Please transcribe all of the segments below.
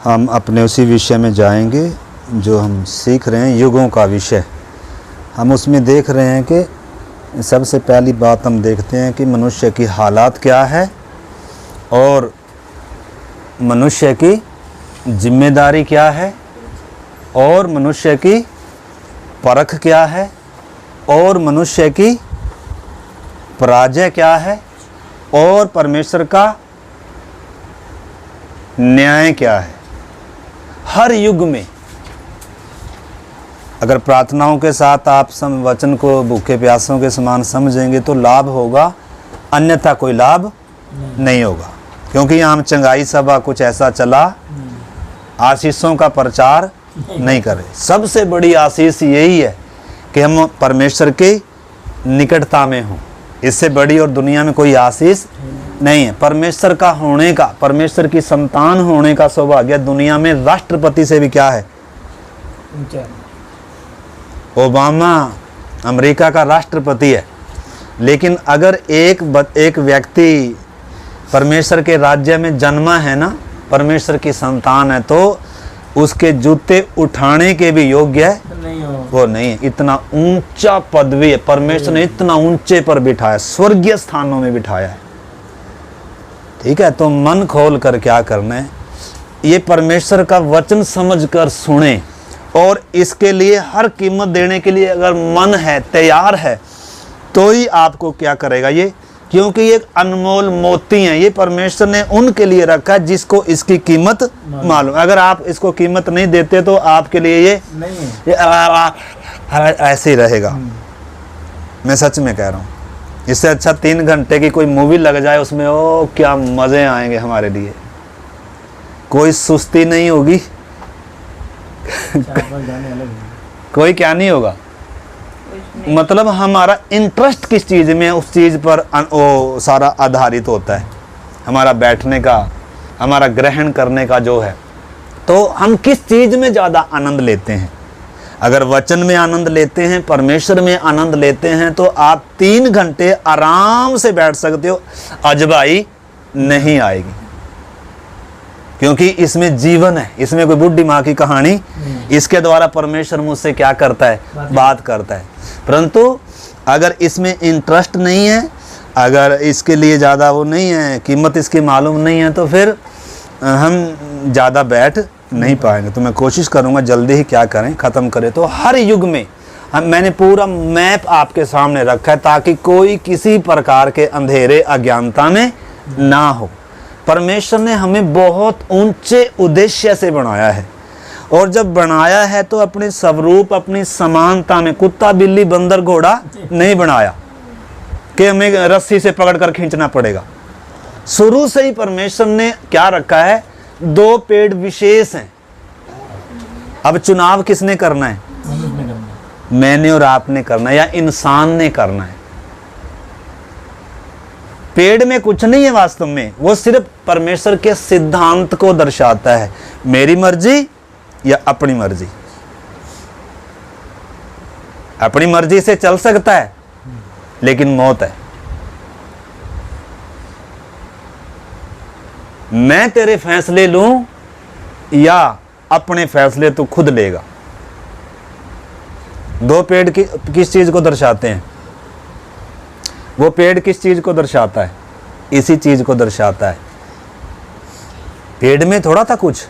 हम अपने उसी विषय में जाएंगे जो हम सीख रहे हैं, युगों का विषय। हम उसमें देख रहे हैं कि सबसे पहली बात हम देखते हैं कि मनुष्य की हालात क्या है और मनुष्य की जिम्मेदारी क्या है और मनुष्य की परख क्या है और मनुष्य की पराजय क्या है और परमेश्वर का न्याय क्या है। हर युग में अगर प्रार्थनाओं के साथ आप वचन को भूखे प्यासों के समान समझेंगे तो लाभ होगा, अन्यथा कोई लाभ नहीं होगा। क्योंकि यहाँ चंगाई सभा कुछ ऐसा चला, आशीषों का प्रचार नहीं करे। सबसे बड़ी आशीष यही है कि हम परमेश्वर की निकटता में हों। इससे बड़ी और दुनिया में कोई आशीष नहीं है। परमेश्वर का होने का, परमेश्वर की संतान होने का सौभाग्य दुनिया में राष्ट्रपति से भी क्या है? ओबामा अमेरिका का राष्ट्रपति है। लेकिन अगर एक व्यक्ति परमेश्वर के राज्य में जन्मा है ना, परमेश्वर की संतान है, तो उसके जूते उठाने के भी योग्य है वो नहीं है। इतना ऊंचा पदवी है, परमेश्वर ने इतना ऊंचे पर बिठाया, स्वर्गीय स्थानों में बिठाया है। ठीक है, तो मन खोल कर क्या करना है, ये परमेश्वर का वचन समझकर सुने और इसके लिए हर कीमत देने के लिए अगर मन है, तैयार है, तो ही आपको क्या करेगा ये। क्योंकि ये अनमोल मोती हैं, ये परमेश्वर ने उनके लिए रखा है जिसको इसकी कीमत मालूम। अगर आप इसको कीमत नहीं देते तो आपके लिए ये ऐसे ही रहेगा। मैं सच में कह रहा हूँ, इससे अच्छा 3 घंटे की कोई मूवी लग जाए, उसमें ओ क्या मजे आएंगे हमारे लिए। कोई सुस्ती नहीं होगी कोई क्या नहीं होगा, मतलब हमारा इंटरेस्ट किस चीज़ में है, उस चीज़ पर वो सारा आधारित होता है। हमारा बैठने का, हमारा ग्रहण करने का जो है, तो हम किस चीज़ में ज़्यादा आनंद लेते हैं। अगर वचन में आनंद लेते हैं, परमेश्वर में आनंद लेते हैं, तो आप 3 घंटे आराम से बैठ सकते हो, अजबाई नहीं आएगी। क्योंकि इसमें जीवन है, इसमें कोई बुढ़ी माँ की कहानी, इसके द्वारा परमेश्वर मुझसे क्या करता है, बात करता है। परंतु अगर इसमें इंटरेस्ट नहीं है, अगर इसके लिए ज़्यादा वो नहीं है, कीमत इसकी मालूम नहीं है, तो फिर हम ज़्यादा बैठ नहीं पाएंगे। तो मैं कोशिश करूँगा जल्दी ही क्या करें, ख़त्म करें। तो हर युग में मैंने पूरा मैप आपके सामने रखा है ताकि कोई किसी प्रकार के अंधेरे अज्ञानता में ना हो। परमेश्वर ने हमें बहुत ऊंचे उद्देश्य से बनाया है, और जब बनाया है तो अपने स्वरूप, अपनी समानता में, कुत्ता बिल्ली बंदर घोड़ा नहीं बनाया कि हमें रस्सी से पकड़कर खींचना पड़ेगा। शुरू से ही परमेश्वर ने क्या रखा है, 2 पेड़ विशेष हैं। अब चुनाव किसने करना है? मैंने और आपने करना है, या इंसान ने करना है। पेड़ में कुछ नहीं है वास्तव में, वो सिर्फ परमेश्वर के सिद्धांत को दर्शाता है, मेरी मर्जी या अपनी मर्जी। अपनी मर्जी से चल सकता है लेकिन मौत है। मैं तेरे फैसले लूं या अपने फैसले तू खुद लेगा। 2 पेड़ किस चीज को दर्शाते हैं? वो पेड़ किस चीज को दर्शाता है? इसी चीज को दर्शाता है। पेड़ में थोड़ा था कुछ,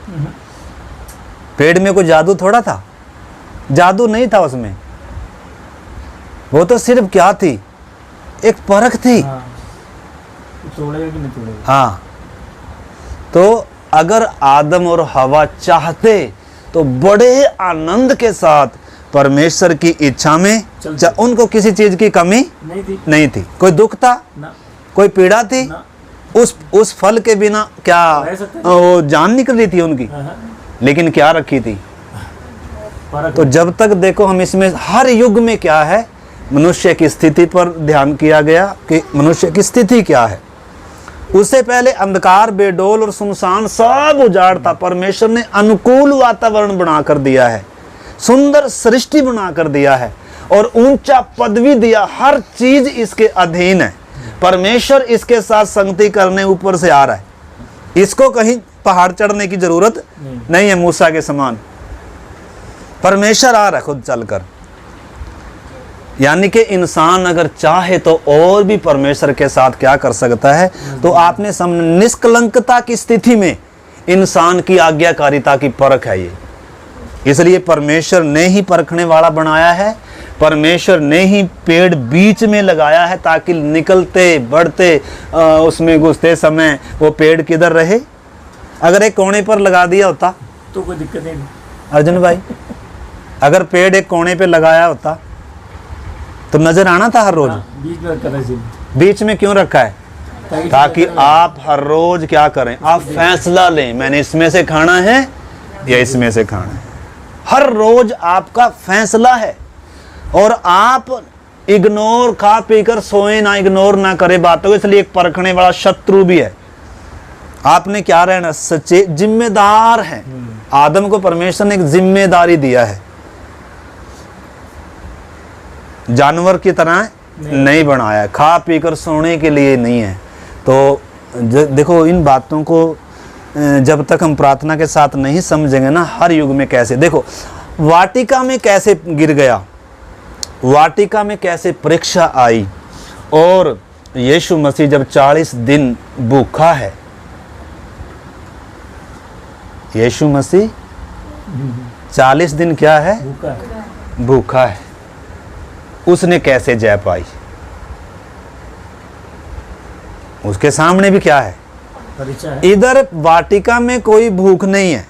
पेड़ में कोई जादू थोड़ा था, जादू नहीं था उसमें। वो तो सिर्फ क्या थी, एक परख थी। तोड़ेगा कि नहीं तोड़ेगा। हाँ, तो अगर आदम और हवा चाहते तो बड़े आनंद के साथ परमेश्वर की इच्छा में उनको किसी चीज की कमी नहीं थी। कोई दुख था ना, कोई पीड़ा थी ना। उस फल के बिना क्या वो जान निकल रही थी उनकी, लेकिन क्या रखी थी। तो जब तक देखो हम इसमें हर युग में क्या है, मनुष्य की स्थिति पर ध्यान किया गया कि मनुष्य की स्थिति क्या है। उससे पहले अंधकार, बेडोल और सुनसान सब उजाड़ था। परमेश्वर ने अनुकूल वातावरण बनाकर दिया है, सुंदर सृष्टि बनाकर दिया है और ऊंचा पदवी दिया। हर चीज इसके अधीन है। परमेश्वर इसके साथ संगति करने ऊपर से आ रहा है। इसको कहीं पहाड़ चढ़ने की जरूरत नहीं है मूसा के समान। परमेश्वर आ रहा है खुद चलकर। यानी कि इंसान अगर चाहे तो और भी परमेश्वर के साथ क्या कर सकता है। तो आपने निष्कलंकता की स्थिति में इंसान की आज्ञाकारिता की परख है ये। इसलिए परमेश्वर ने ही परखने वाला बनाया है। परमेश्वर ने ही पेड़ बीच में लगाया है ताकि निकलते बढ़ते उसमें घुसते समय वो पेड़ किधर रहे। अगर एक कोने पर लगा दिया होता तो कोई दिक्कत नहीं। अर्जुन भाई, अगर पेड़ एक कोने पे लगाया होता तो नजर आना था हर रोज। बीच में रखा था। बीच में क्यों रखा है? ताकि आप हर रोज क्या करें, आप फैसला लें, मैंने इसमें से खाना है या इसमें से खाना है। हर रोज आपका फैसला है और आप इग्नोर खा पीकर सोए ना, इग्नोर ना करे बातों को। इसलिए एक परखने वाला शत्रु भी है। आपने क्या रहना, सच्चे जिम्मेदार हैं। आदम को परमेश्वर ने एक जिम्मेदारी दिया है, जानवर की तरह नहीं बनाया, खा पीकर सोने के लिए नहीं है। तो देखो इन बातों को जब तक हम प्रार्थना के साथ नहीं समझेंगे ना, हर युग में कैसे, देखो वाटिका में कैसे गिर गया, वाटिका में कैसे परीक्षा आई, और यीशु मसीह जब 40 दिन भूखा है, यीशु मसीह 40 दिन क्या है, भूखा है, उसने कैसे जय पाई। उसके सामने भी क्या है, इधर वाटिका में कोई भूख नहीं है,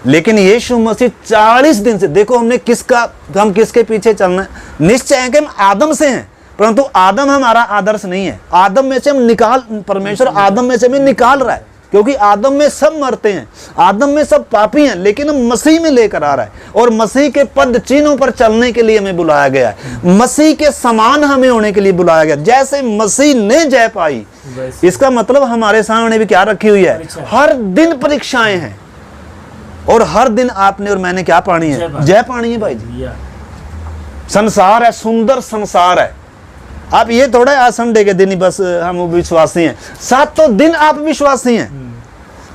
लेकिन यीशु मसीह 40 दिन से, देखो हम किसके पीछे चलना है। निश्चय है कि हम आदम से हैं, परंतु आदम हमारा आदर्श नहीं है। आदम में से हम परमेश्वर आदम में से हमें निकाल रहा है, क्योंकि आदम में सब मरते हैं, आदम में सब पापी हैं, लेकिन हम मसीह में लेकर आ रहा है। और मसीह के पद चिन्हों पर चलने के लिए हमें बुलाया गया है, मसीह के समान हमें होने के लिए बुलाया गया। जैसे मसीह ने जय पाई, इसका मतलब हमारे सामने भी क्या रखी हुई है, हर दिन परीक्षाएं हैं, और हर दिन आपने और मैंने क्या पानी है, जय पानी है भाई जी। संसार है, सुंदर संसार है। आप ये थोड़ा आज संडे के दिन ही बस हम विश्वासी हैं, सातों दिन आप विश्वासी हैं।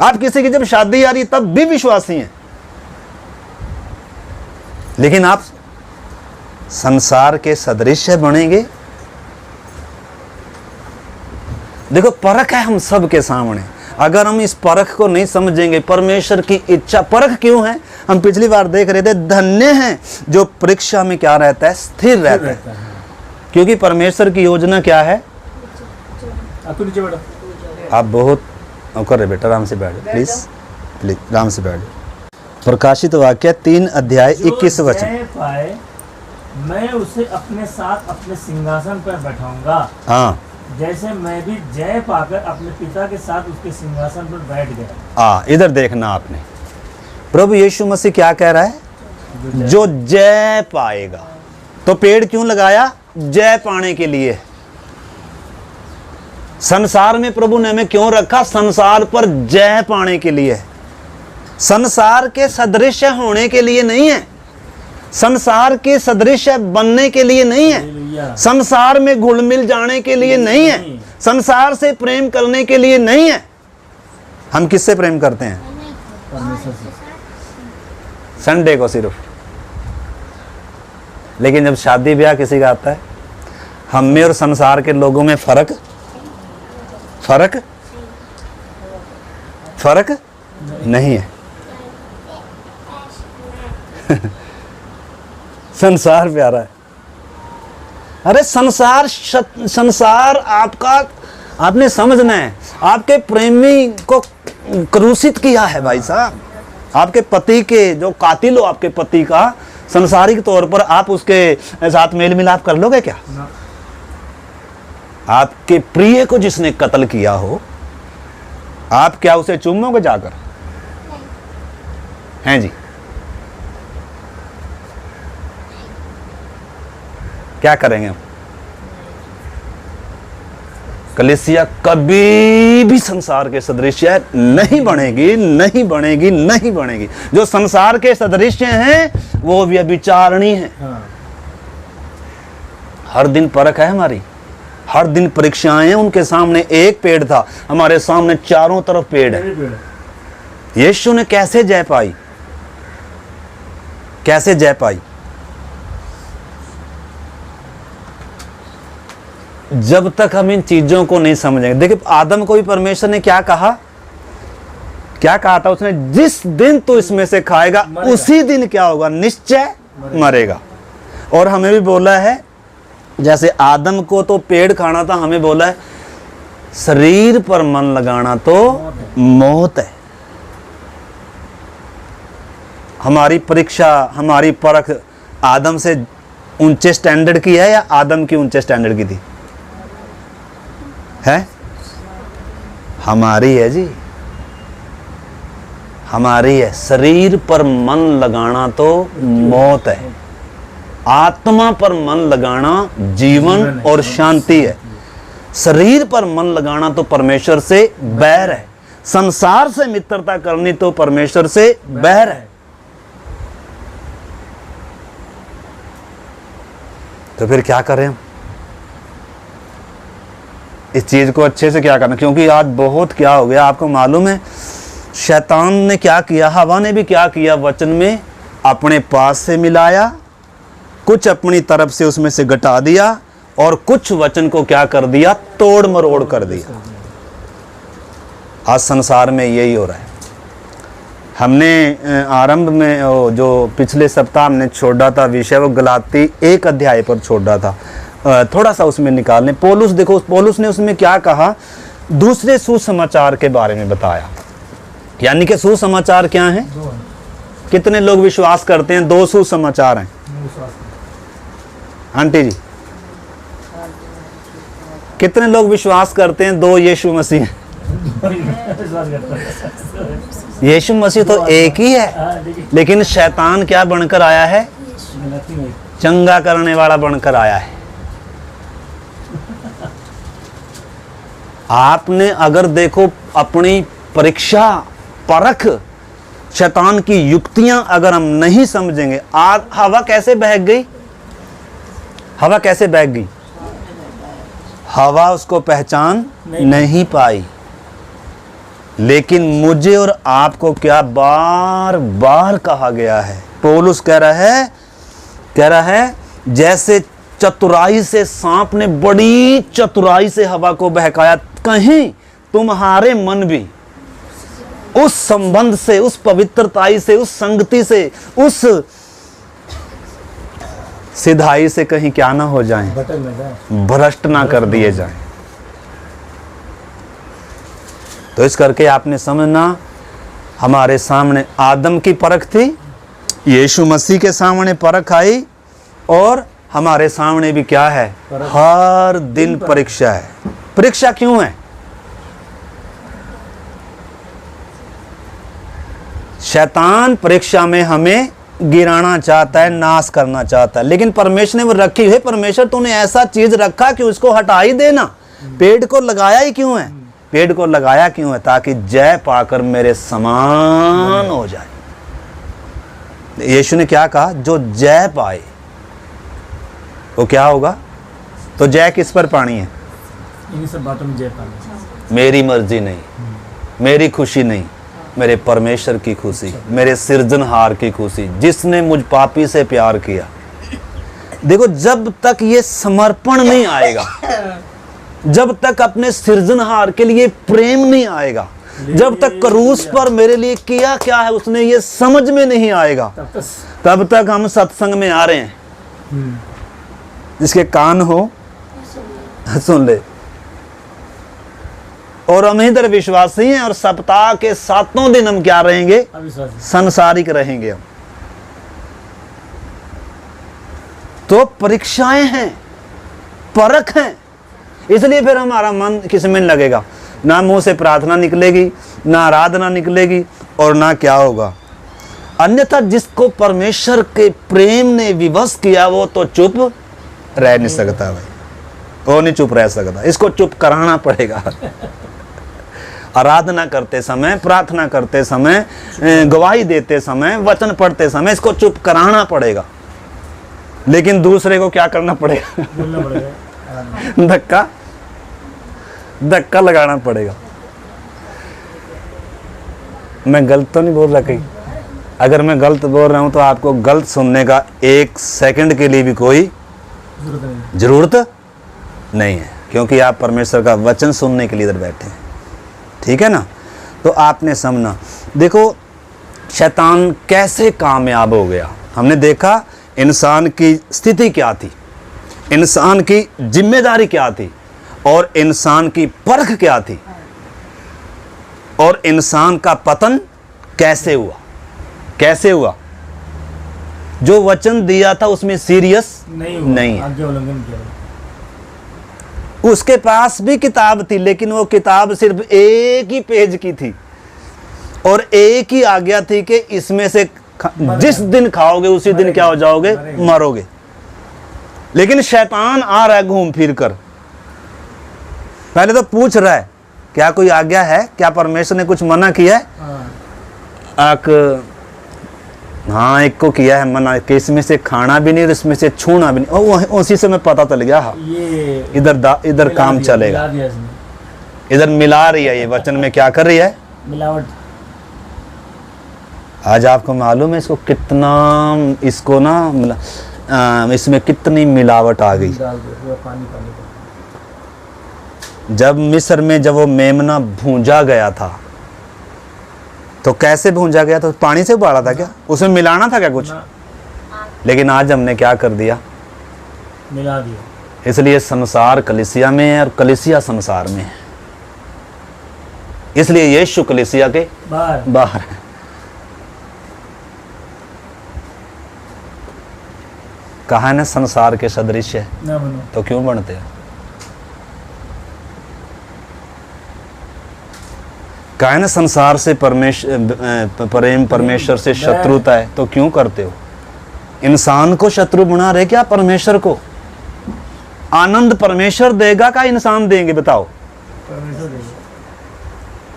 आप किसी की जब शादी आ रही तब भी विश्वासी हैं, लेकिन आप संसार के सदृश बनेंगे। देखो परख है हम सब के सामने। अगर हम इस परख को नहीं समझेंगे, परमेश्वर की इच्छा, परख क्यों है, हम पिछली बार देख रहे थे, धन्य हैं जो परीक्षा में क्या रहता है, स्थिर रहता है। क्योंकि परमेश्वर की योजना क्या है, आप बहुत कर रहे बेटा, आराम से बैठो प्लीज, प्लीज आराम से बैठो। प्रकाशित वाक्य 3 अध्याय 21 वचन, मैं उसे अपने साथ अपने सिंहासन पर बैठाऊंगा, हाँ, जैसे मैं भी जय पाकर अपने पिता के साथ उसके सिंहासन पर बैठ गया। इधर देखना आपने, प्रभु यीशु मसीह क्या कह रहा है, जो जय पाएगा। तो पेड़ क्यों लगाया, जय पाने के लिए। संसार में प्रभु ने हमें क्यों रखा, संसार पर जय पाने के लिए। संसार के सदृश होने के लिए नहीं है, संसार के सदृश बनने के लिए नहीं है, संसार में घुल मिल जाने के लिए नहीं है, संसार से प्रेम करने के लिए नहीं है। हम किससे प्रेम करते हैं, संडे को सिर्फ। लेकिन जब शादी ब्याह किसी का आता है, हम में और संसार के लोगों में फर्क नहीं है। संसार प्यारा है। अरे संसार आपका, आपने समझना है, आपके प्रेमी को क्रूसित किया है भाई साहब। आपके पति के जो कातिल हो, आपके पति का, संसारिक तौर पर आप उसके साथ मेल मिलाप कर लोगे क्या? आपके प्रिय को जिसने कत्ल किया हो, आप क्या उसे चूमोगे जाकर? हैं जी, क्या करेंगे हम? कलीसिया कभी भी संसार के सदृश नहीं बनेगी, नहीं बनेगी, नहीं बनेगी। जो संसार के सदृश हैं वो व्यभिचारिणी है। हर दिन परख है हमारी, हर दिन परीक्षाएं हैं, उनके सामने एक पेड़ था, हमारे सामने चारों तरफ पेड़ है। यीशु ने कैसे जय पाई? कैसे जय पाई? जब तक हम इन चीजों को नहीं समझेंगे। देखिए आदम को भी परमेश्वर ने क्या कहा? क्या कहा था उसने? जिस दिन तू इसमें से खाएगा उसी दिन क्या होगा? निश्चय मरेगा। और हमें भी बोला है, जैसे आदम को तो पेड़ खाना था, हमें बोला है शरीर पर मन लगाना तो मौत है। हमारी परीक्षा, हमारी परख आदम से ऊंचे स्टैंडर्ड की है या आदम की ऊंचे स्टैंडर्ड की थी? है हमारी है जी, हमारी है। शरीर पर मन लगाना तो मौत है, आत्मा पर मन लगाना जीवन और शांति है। शरीर पर मन लगाना तो परमेश्वर से बैर है, संसार से मित्रता करनी तो परमेश्वर से बैर है। तो फिर क्या करें हम? इस चीज को अच्छे से क्या करना, क्योंकि आज बहुत क्या हो गया आपको मालूम है। शैतान ने क्या किया, हवा ने भी क्या किया, वचन में अपने पास से मिलाया, कुछ अपनी तरफ से उसमें से घटा दिया, और कुछ वचन को क्या कर दिया, तोड़ मरोड़ कर दिया। आज संसार में यही हो रहा है। हमने आरंभ में जो पिछले सप्ताह हमने छोड़ा था विषय, वो गलाती 1 अध्याय पर छोड़ा था। थोड़ा सा उसमें निकालने, पौलुस देखो, पौलुस ने उसमें क्या कहा, दूसरे सुसमाचार के बारे में बताया। यानी कि सुसमाचार क्या है? कितने लोग विश्वास करते हैं 2 सुसमाचार हैं? आंटी जी, कितने लोग विश्वास करते हैं 2 यीशु मसीह हैं? यीशु मसीह तो एक ही है, लेकिन शैतान क्या बनकर आया है? चंगा करने वाला बनकर आया है। आपने अगर देखो अपनी परीक्षा परख, शैतान की युक्तियां अगर हम नहीं समझेंगे, आज हवा कैसे बहक गई? हवा कैसे बहक गई? हवा उसको पहचान नहीं पाई। लेकिन मुझे और आपको क्या बार बार कहा गया है, पौलुस कह रहा है जैसे चतुराई से सांप ने बड़ी चतुराई से हवा को बहकाया, कहीं तुम्हारे मन भी उस संबंध से, उस पवित्रताई से, उस संगति से, उस सिधाई से कहीं क्या ना हो जाएं, भ्रष्ट ना कर दिए जाएं। तो इस करके आपने समझना, हमारे सामने आदम की परख थी, यीशु मसीह के सामने परख आई, और हमारे सामने भी क्या है? हर दिन परीक्षा है। परीक्षा क्यों है? शैतान परीक्षा में हमें गिराना चाहता है, नाश करना चाहता है, लेकिन परमेश्वर ने वो रखी है। परमेश्वर तूने ऐसा चीज रखा कि उसको हटा ही देना। पेड़ को लगाया ही क्यों है? पेड़ को लगाया क्यों है? ताकि जय पाकर मेरे समान हो जाए। यीशु ने क्या कहा? जो जय पाए वो क्या होगा? तो जय किस पर पानी है? इन सब बातों में जय पानी। मेरी मर्जी नहीं, मेरी खुशी नहीं, मेरे परमेश्वर की खुशी, मेरे सृजनहार की खुशी, जिसने मुझ पापी से प्यार किया। देखो, जब तक ये समर्पण नहीं आएगा, जब तक अपने सृजनहार के लिए प्रेम नहीं आएगा, जब तक क्रूस पर मेरे लिए किया क्या है उसने ये समझ में नहीं आएगा, तब तक हम सत्संग में आ रहे हैं। जिसके कान हो सुन ले। और हम इधर विश्वासी हैं, और सप्ताह के 7 दिन हम क्या रहेंगे? संसारिक रहेंगे हम। तो परीक्षाएं हैं, परख हैं, इसलिए फिर हमारा मन किस में लगेगा? ना मुंह से प्रार्थना निकलेगी, ना आराधना निकलेगी, और ना क्या होगा। अन्यथा जिसको परमेश्वर के प्रेम ने विवश किया वो तो चुप रह नहीं सकता भाई, वो नहीं चुप रह सकता, इसको चुप कराना पड़ेगा। आराधना करते समय, प्रार्थना करते समय, गवाही देते समय, वचन पढ़ते समय इसको चुप कराना पड़ेगा। लेकिन दूसरे को क्या करना पड़ेगा? धक्का धक्का लगाना पड़ेगा। मैं गलत तो नहीं बोल रहा कहीं? अगर मैं गलत बोल रहा हूं तो आपको गलत सुनने का 1 सेकंड के लिए भी कोई जरूरत नहीं है, क्योंकि आप परमेश्वर का वचन सुनने के लिए इधर बैठे हैं। ठीक है ना? तो आपने समझना। देखो शैतान कैसे कामयाब हो गया। हमने देखा इंसान की स्थिति क्या थी, इंसान की जिम्मेदारी क्या थी, और इंसान की परख क्या थी, और इंसान का पतन कैसे हुआ। कैसे हुआ? जो वचन दिया था उसमें सीरियस नहीं है। आज्ञा उल्लंघन किया। उसके पास भी किताब थी, लेकिन वो किताब सिर्फ एक ही पेज की थी और एक ही आज्ञा थी कि इसमें से जिस दिन खाओगे उसी दिन क्या हो जाओगे? मरोगे। लेकिन शैतान आ रहा है घूम फिर कर, पहले तो पूछ रहा है क्या कोई आज्ञा है, क्या परमेश्वर ने कुछ मना किया है? हाँ एक को किया है मना कि इसमें से खाना भी नहीं और इसमें से छूना भी नहीं। और उसी से मैं पता चल गया, हाँ ये इधर काम चलेगा। इधर मिला रही है, ये वचन में क्या कर रही है? मिलावट। आज आपको मालूम है इसको कितना, इसको ना इसमें कितनी मिलावट आ गई। जब मिस्र में जब वो मेमना भूंजा गया था तो कैसे भूंजा गया था? पानी से उबाला था क्या? उसमें मिलाना था क्या कुछ? लेकिन आज हमने क्या कर दिया? मिला दिया। इसलिए संसार कलीसिया में है और कलीसिया संसार में है, इसलिए यीशु कलीसिया के बाहर है। कहा ना संसार के सदृश है, तो क्यों बनते हैं? कहा ना संसार से प्रेम परमेश्वर से शत्रुता है, तो क्यों करते हो? इंसान को शत्रु बना रहे क्या परमेश्वर को? आनंद परमेश्वर देगा का इंसान देंगे? बताओ।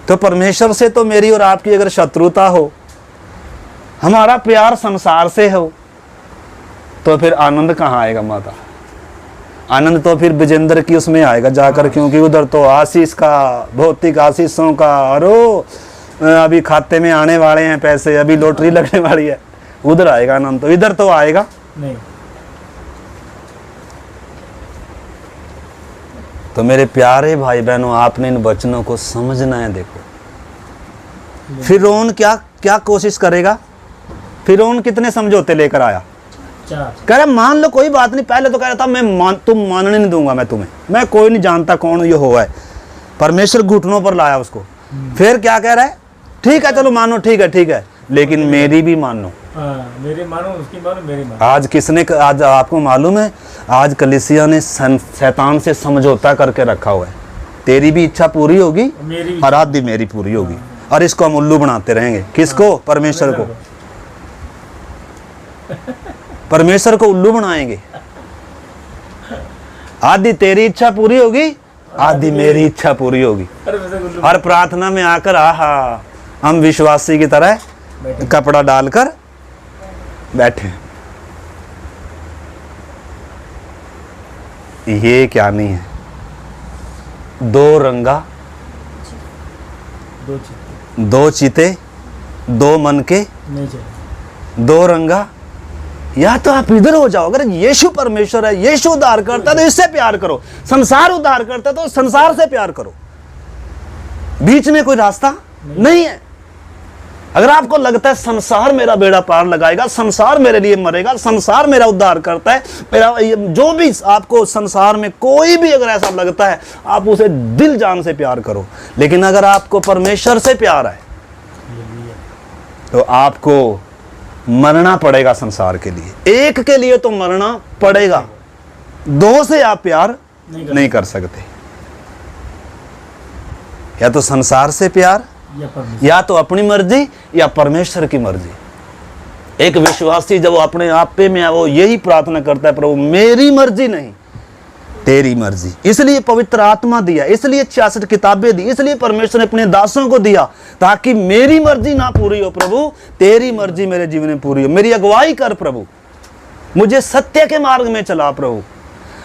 तो परमेश्वर से तो मेरी और आपकी अगर शत्रुता हो, हमारा प्यार संसार से हो, तो फिर आनंद कहाँ आएगा माता? आनंद तो फिर विजेंद्र की उसमें आएगा जाकर, क्योंकि उधर तो आशीष का, भौतिक आशीषों का, और अभी खाते में आने वाले हैं पैसे, अभी लॉटरी लगने वाली है, उधर आएगा आनंद। तो इधर तो आएगा नहीं। तो मेरे प्यारे भाई बहनों, आपने इन वचनों को समझना है। देखो फिरौन क्या कोशिश करेगा? फिरौन कितने समझौते लेकर आया? कह रहा मान लो कोई बात नहीं। पहले तो कह रहा था तुम मानने नहीं दूंगा मैं तुम्हें, मैं कोई नहीं जानता कौन ये हुआ है। परमेश्वर घुटनों पर लाया उसको। फिर क्या कह रहा है? ठीक है चलो मानो, ठीक है, लेकिन मेरी भी मानो। मेरी मानो, उसकी मानो, मेरी मानो। आज आपको मालूम है, आज कलीसिया ने शैतान से समझौता करके रखा हुआ है। तेरी भी इच्छा पूरी होगी और आधी मेरी पूरी होगी, और इसको हम उल्लू बनाते रहेंगे। किसको? परमेश्वर को। परमेश्वर को उल्लू बनाएंगे। आधी तेरी इच्छा पूरी होगी, आधी मेरी इच्छा पूरी होगी। हर प्रार्थना में आकर आहा हम विश्वासी की तरह कपड़ा डालकर बैठे। ये क्या नहीं है? दो रंगा, दो चीते, दो मन के, दो रंगा। या तो आप इधर हो जाओ, अगर यीशु परमेश्वर है, यीशु उद्धार करता है तो इससे प्यार करो। संसार उद्धार करता है तो संसार से प्यार करो। बीच में कोई रास्ता नहीं है। अगर आपको लगता है संसार मेरा बेड़ा पार लगाएगा, संसार मेरे लिए मरेगा, संसार मेरा उद्धार करता है, मेरा जो भी आपको संसार में कोई भी अगर ऐसा लगता है, आप उसे दिल जान से प्यार करो। लेकिन अगर आपको परमेश्वर से प्यार है तो आपको मरना पड़ेगा संसार के लिए। एक के लिए तो मरना पड़ेगा, दो से आप प्यार नहीं कर सकते। या तो संसार से प्यार, या तो अपनी मर्जी, या परमेश्वर की मर्जी। एक विश्वासी जब वो अपने आप पे में वो यही प्रार्थना करता है, प्रभु मेरी मर्जी नहीं तेरी मर्जी। इसलिए पवित्र आत्मा दिया, इसलिए 66 किताबें दी, इसलिए परमेश्वर ने अपने दासों को दिया, ताकि मेरी मर्जी ना पूरी हो प्रभु, तेरी मर्जी मेरे जीवन में पूरी हो। मेरी अगुवाई कर प्रभु, मुझे सत्य के मार्ग में चला प्रभु।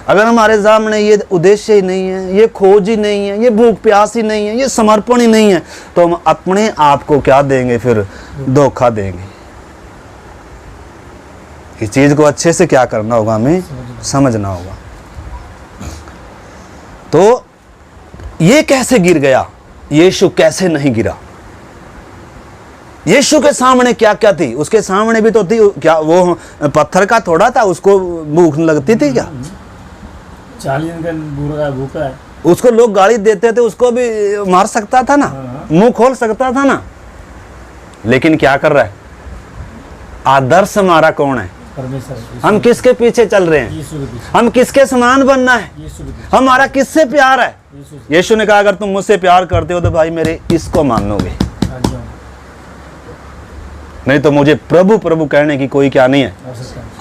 अगर हमारे सामने ये उद्देश्य ही नहीं है, ये खोज ही नहीं है, ये भूख प्यास ही नहीं है, ये समर्पण ही नहीं है, तो हम अपने आप को क्या देंगे? फिर धोखा देंगे। इस चीज को अच्छे से क्या करना होगा? हमें समझना होगा। तो ये कैसे गिर गया? यीशु कैसे नहीं गिरा? यीशु के सामने क्या क्या थी? उसके सामने भी तो थी क्या, वो पत्थर का थोड़ा था, उसको भूख लगती थी क्या? 40 दिन का भूखा है। उसको लोग गाली देते थे, उसको भी मार सकता था ना, मुंह खोल सकता था ना, लेकिन क्या कर रहा है? आदर्श हमारा कौन है? परमेश्वर। हम किसके पीछे चल रहे हैं? यीशु के पीछे। हम किसके समान बनना है? यीशु के पीछे। हमारा किससे प्यार है? यीशु से। यीशु ने कहा अगर तुम मुझसे प्यार करते हो तो भाई मेरे इसको मानोगे, हाँ जी, हाँ। नहीं तो मुझे प्रभु प्रभु कहने की कोई क्या नहीं है,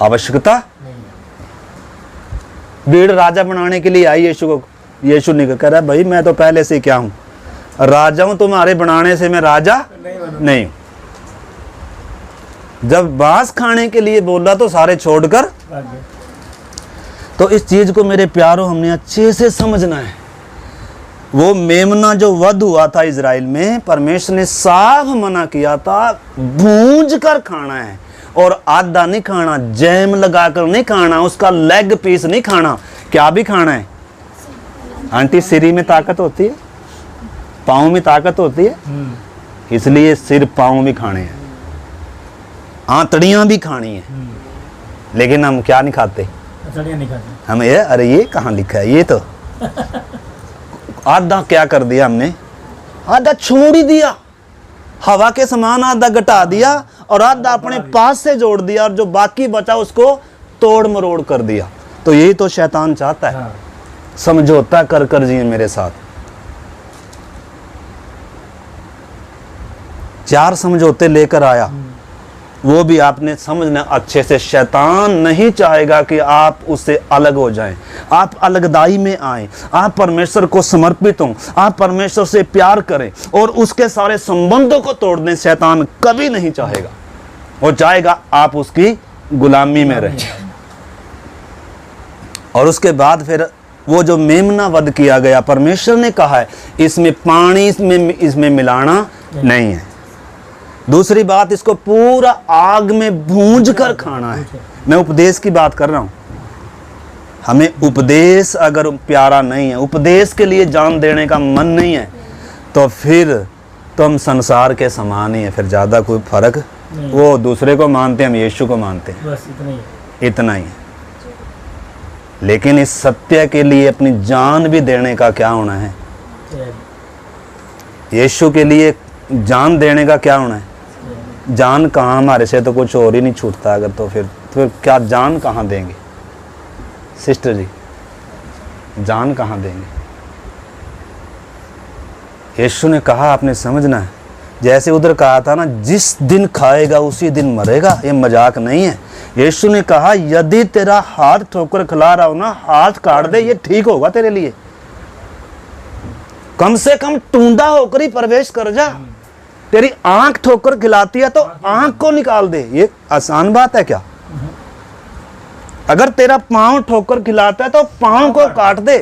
आवश्यकता। नहीं है। भीड़ राजा बनाने के लिए आई यीशु को। यीशु ने कह रहा भाई मैं तो पहले से क्या हूं? राजा हूं, तुम्हारे बनाने से मैं राजा नहीं हूं। जब बांस खाने के लिए बोला तो सारे छोड़कर भाग गए। तो इस चीज को मेरे प्यारों हमने अच्छे से समझना है। वो मेमना जो वध हुआ था इजराइल में, परमेश्वर ने साफ मना किया था भूंज कर खाना है, और आधा नहीं खाना, जैम लगाकर नहीं खाना, उसका लेग पीस नहीं खाना। क्या भी खाना है? आंटी, सिरी में ताकत होती है, पाँव में ताकत होती है, इसलिए सिर पाँव भी खाने हैं, आंतड़ियां भी खानी है, लेकिन हम क्या नहीं खाते? आंतड़ियां नहीं खाते। हम ये, अरे ये कहाँ लिखा है? ये तो आधा क्या कर दिया हमने? आधा छोड़ ही दिया, हवा के समान आधा घटा दिया, और आधा अपने पास से जोड़ दिया, और जो बाकी बचा उसको तोड़ मरोड़ कर दिया। तो यही तो शैतान चाहता है। हाँ। समझौता कर कर जिए मेरे साथ। 4 समझौते लेकर आया, वो भी आपने समझना अच्छे से। शैतान नहीं चाहेगा कि आप उससे अलग हो जाएं, आप अलगदाई में आए, आप परमेश्वर को समर्पित हों, आप परमेश्वर से प्यार करें और उसके सारे संबंधों को तोड़ दें। शैतान कभी नहीं चाहेगा, वो चाहेगा आप उसकी गुलामी में रहें। और उसके बाद फिर वो जो मेमना वध किया गया, परमेश्वर ने कहा है इसमें पानी इसमें मिलाना नहीं है। दूसरी बात, इसको पूरा आग में भूंज कर खाना है। मैं उपदेश की बात कर रहा हूं। हमें उपदेश अगर प्यारा नहीं है, उपदेश के लिए जान देने का मन नहीं है, तो फिर तो हम संसार के समान ही है, फिर ज़्यादा कोई फर्क। वो दूसरे को मानते हैं, हम यीशु को मानते हैं, बस इतना ही है। इतना ही है। लेकिन इस सत्य के लिए अपनी जान भी देने का क्या होना है? यीशु के लिए जान देने का क्या होना है? जान कहाँ? हमारे से तो कुछ और ही नहीं छूटता। अगर तो फिर क्या जान कहाँ देंगे? सिस्टर जी, जान कहाँ देंगे? यीशु ने कहा, आपने समझना है, जैसे उधर कहा था ना, जिस दिन खाएगा उसी दिन मरेगा। ये मजाक नहीं है। यीशु ने कहा यदि तेरा हाथ ठोकर खिला रहा हो ना, हाथ काट दे, ये ठीक होगा तेरे लिए। कम से कम टूंडा होकर ही प्रवेश कर जा। तेरी आंख ठोकर खिलाती है तो आंख को निकाल दे। ये आसान बात है क्या? अगर तेरा पांव ठोकर खिलाता है तो पांव को काट दे।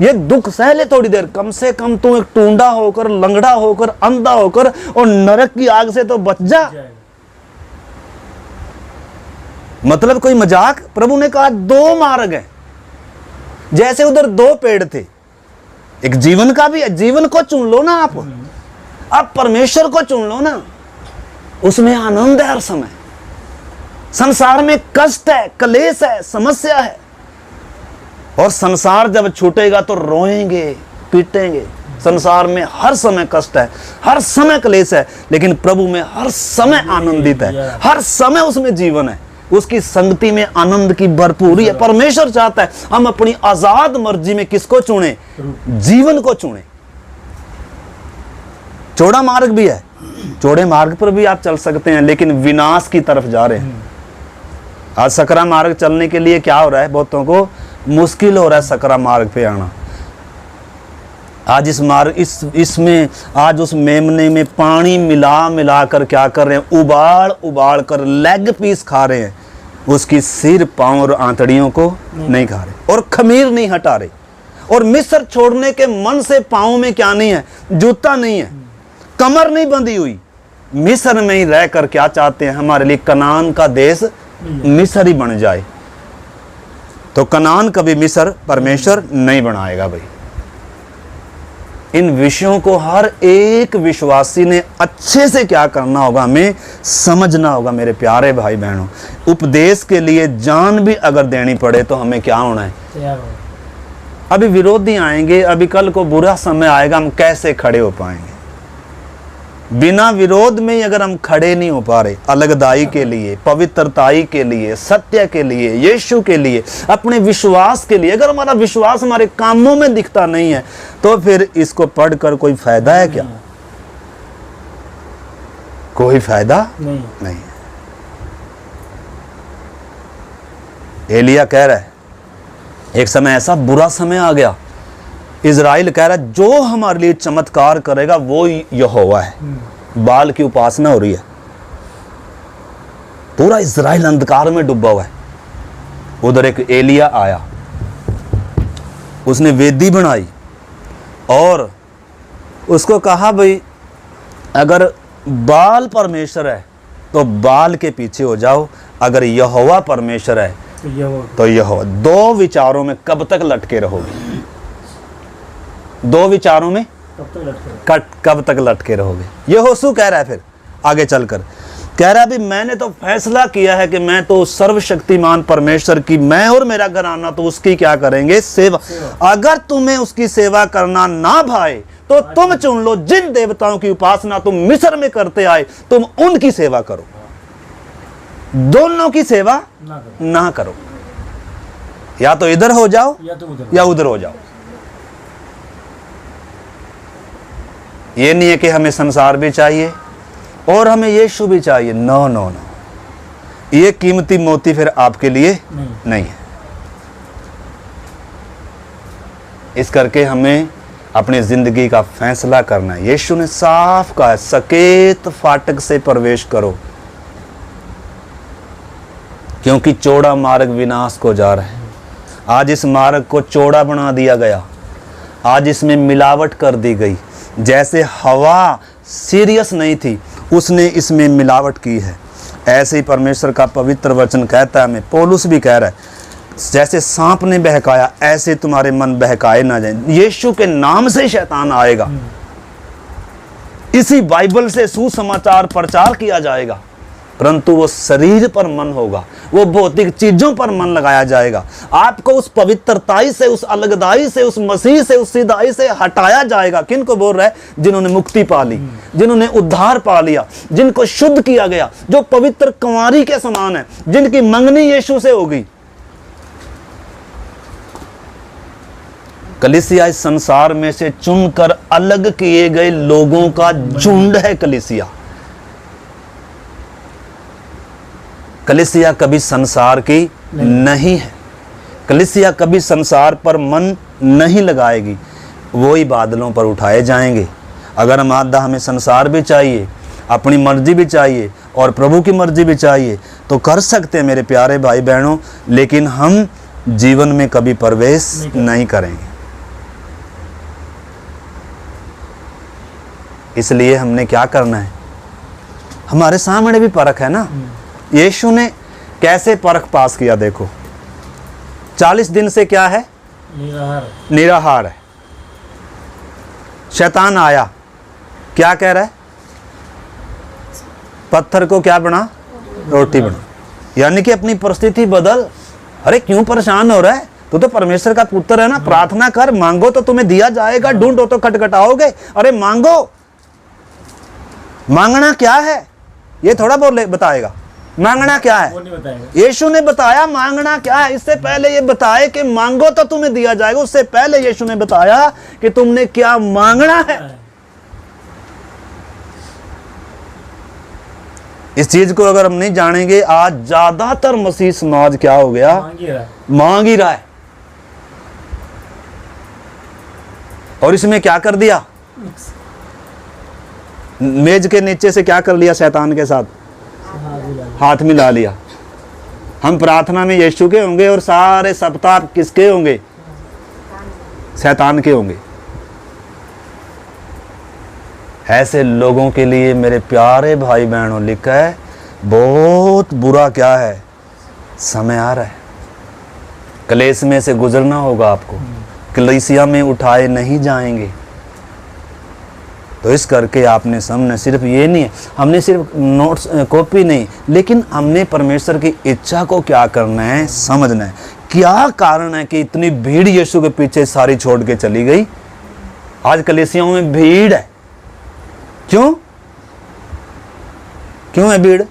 ये दुख सह ले थोड़ी देर, कम से कम तू एक टूंडा होकर, लंगड़ा होकर, अंधा होकर और नरक की आग से तो बच जा। मतलब कोई मजाक? प्रभु ने कहा 2 मार्ग हैं। जैसे उधर 2 पेड़ थे, एक जीवन का भी है, जीवन को चुन लो ना आप परमेश्वर को चुन लो ना, उसमें आनंद है हर समय। संसार में कष्ट है, क्लेश है, समस्या है, और संसार जब छूटेगा तो रोएंगे, पीटेंगे। संसार में हर समय कष्ट है, हर समय क्लेश है, लेकिन प्रभु में हर समय आनंदित है, हर समय उसमें जीवन है, उसकी संगति में आनंद की भरपूरी है। परमेश्वर चाहता है हम अपनी आजाद मर्जी में किसको चुने? जीवन को चुने। चौड़ा मार्ग भी है, चौड़े मार्ग पर भी आप चल सकते हैं, लेकिन विनाश की तरफ जा रहे हैं। आज सकरा मार्ग चलने के लिए क्या हो रहा है? बहुतों को मुश्किल हो रहा है सकरा मार्ग पे आना। आज इस मार्ग इसमें आज उस मेमने में पानी मिला कर क्या कर रहे हैं? उबाल कर लेग पीस खा रहे हैं। उसकी सिर, पांव और आंतड़ियों को नहीं खा रहे, और खमीर नहीं हटा रहे। और मिस्र छोड़ने के मन से पांव में क्या नहीं है? जूता नहीं है, कमर नहीं बंधी हुई। मिस्र में ही रहकर क्या चाहते हैं? हमारे लिए कनान का देश मिस्र ही बन जाए। तो कनान कभी मिस्र परमेश्वर नहीं बनाएगा भाई। इन विषयों को हर एक विश्वासी ने अच्छे से क्या करना होगा? हमें समझना होगा मेरे प्यारे भाई बहनों। उपदेश के लिए जान भी अगर देनी पड़े तो हमें क्या होना है? अभी विरोधी आएंगे, अभी कल को बुरा समय आएगा, हम कैसे खड़े हो पाएंगे? बिना विरोध में ही अगर हम खड़े नहीं हो पा रहे अलगदाई के लिए, पवित्रताई के लिए, सत्य के लिए, यीशु के लिए, अपने विश्वास के लिए, अगर हमारा विश्वास हमारे कामों में दिखता नहीं है तो फिर इसको पढ़कर कोई फायदा है क्या? कोई फायदा नहीं। एलिया कह रहा है, एक समय ऐसा बुरा समय आ गया, इज़राइल कह रहा है जो हमारे लिए चमत्कार करेगा वो यहोवा है। बाल की उपासना हो रही है, पूरा इज़राइल अंधकार में डूबा हुआ है। उधर एक एलिया आया, उसने वेदी बनाई और उसको कहा भाई अगर बाल परमेश्वर है तो बाल के पीछे हो जाओ, अगर यहोवा परमेश्वर है तो यहोवा। दो विचारों में कब तक लटके रहोगे? दो विचारों में कब तक लटके रहोगे? यहोशू कह रहा है, फिर आगे चलकर कह रहा है भी मैंने तो फैसला किया है कि मैं तो सर्वशक्तिमान परमेश्वर की, मैं और मेरा घराना तो उसकी क्या करेंगे? सेवा। अगर तुम्हें उसकी सेवा करना ना भाए तो तुम चुन लो जिन देवताओं की उपासना तुम मिस्र में करते आए, तुम उनकी सेवा करो, दोनों की सेवा ना करो। या तो इधर हो जाओ या उधर हो जाओ। ये नहीं है कि हमें संसार भी चाहिए और हमें यीशु भी चाहिए। नो नो नो, ये कीमती मोती फिर आपके लिए नहीं है। इस करके हमें अपनी जिंदगी का फैसला करना है। यीशु ने साफ कहा है, सकेत फाटक से प्रवेश करो, क्योंकि चौड़ा मार्ग विनाश को जा रहा है। आज इस मार्ग को चौड़ा बना दिया गया, आज इसमें मिलावट कर दी गई। जैसे हवा सीरियस नहीं थी, उसने इसमें मिलावट की है। ऐसे ही परमेश्वर का पवित्र वचन कहता है, हमें पौलुस भी कह रहा है, जैसे सांप ने बहकाया ऐसे तुम्हारे मन बहकाए ना जाए। यीशु के नाम से शैतान आएगा, इसी बाइबल से सुसमाचार प्रचार किया जाएगा, परंतु वो शरीर पर मन होगा, वो भौतिक चीजों पर मन लगाया जाएगा। आपको उस पवित्रताई से, उस अलगदाई से, उस मसीह से, उस सीधाई से हटाया जाएगा। किन को बोल रहा है? जिन्होंने मुक्ति पा ली, जिन्होंने उद्धार पा लिया, जिनको शुद्ध किया गया, जो पवित्र कुंवारी के समान है, जिनकी मंगनी यीशु से होगी। कलीसिया इस संसार में से चुनकर अलग किए गए लोगों का झुंड है। कलीसिया कभी संसार की नहीं है। कलीसिया कभी संसार पर मन नहीं लगाएगी। वो ही बादलों पर उठाए जाएंगे। अगर हमें संसार भी चाहिए, अपनी मर्जी भी चाहिए और प्रभु की मर्जी भी चाहिए तो कर सकते हैं मेरे प्यारे भाई बहनों, लेकिन हम जीवन में कभी प्रवेश नहीं करेंगे। इसलिए हमने क्या करना है? हमारे सामने भी परख है ना। यीशु ने कैसे परख पास किया देखो। 40 दिन से क्या है? निराहार है। शैतान आया, क्या कह रहा है? पत्थर को क्या बना? रोटी बना। यानी कि अपनी परिस्थिति बदल। अरे क्यों परेशान हो रहा है? तू तो परमेश्वर का पुत्र है ना। प्रार्थना कर, मांगो तो तुम्हें दिया जाएगा, ढूंढो तो खटखटाओगे। अरे मांगो। मांगना क्या है ये थोड़ा बोले बताएगा। मांगना क्या है? यीशु ने बताया मांगना क्या है। इससे पहले ये बताए कि मांगो तो तुम्हें दिया जाएगा, उससे पहले यीशु ने बताया कि तुमने क्या मांगना है। इस चीज को अगर हम नहीं जानेंगे, आज ज्यादातर मसीह समाज क्या हो गया? मांग ही रहा है। और इसमें क्या कर दिया? मेज के नीचे से क्या कर लिया? शैतान के साथ हाथ मिला लिया। हम प्रार्थना में यीशु के होंगे और सारे सप्ताह किसके होंगे? शैतान के होंगे। ऐसे लोगों के लिए मेरे प्यारे भाई बहनों लिखा है बहुत बुरा क्या है, समय आ रहा है। कलेश में से गुजरना होगा आपको, कलीसिया में उठाए नहीं जाएंगे। तो इस करके आपने सामने सिर्फ ये नहीं है, हमने सिर्फ नोट्स कॉपी नहीं, लेकिन हमने परमेश्वर की इच्छा को क्या करना है, समझना है। क्या कारण है कि इतनी भीड़ यीशु के पीछे सारी छोड़ के चली गई? आज कलीसियाओं में भीड़ है। क्यों क्यों है भीड़?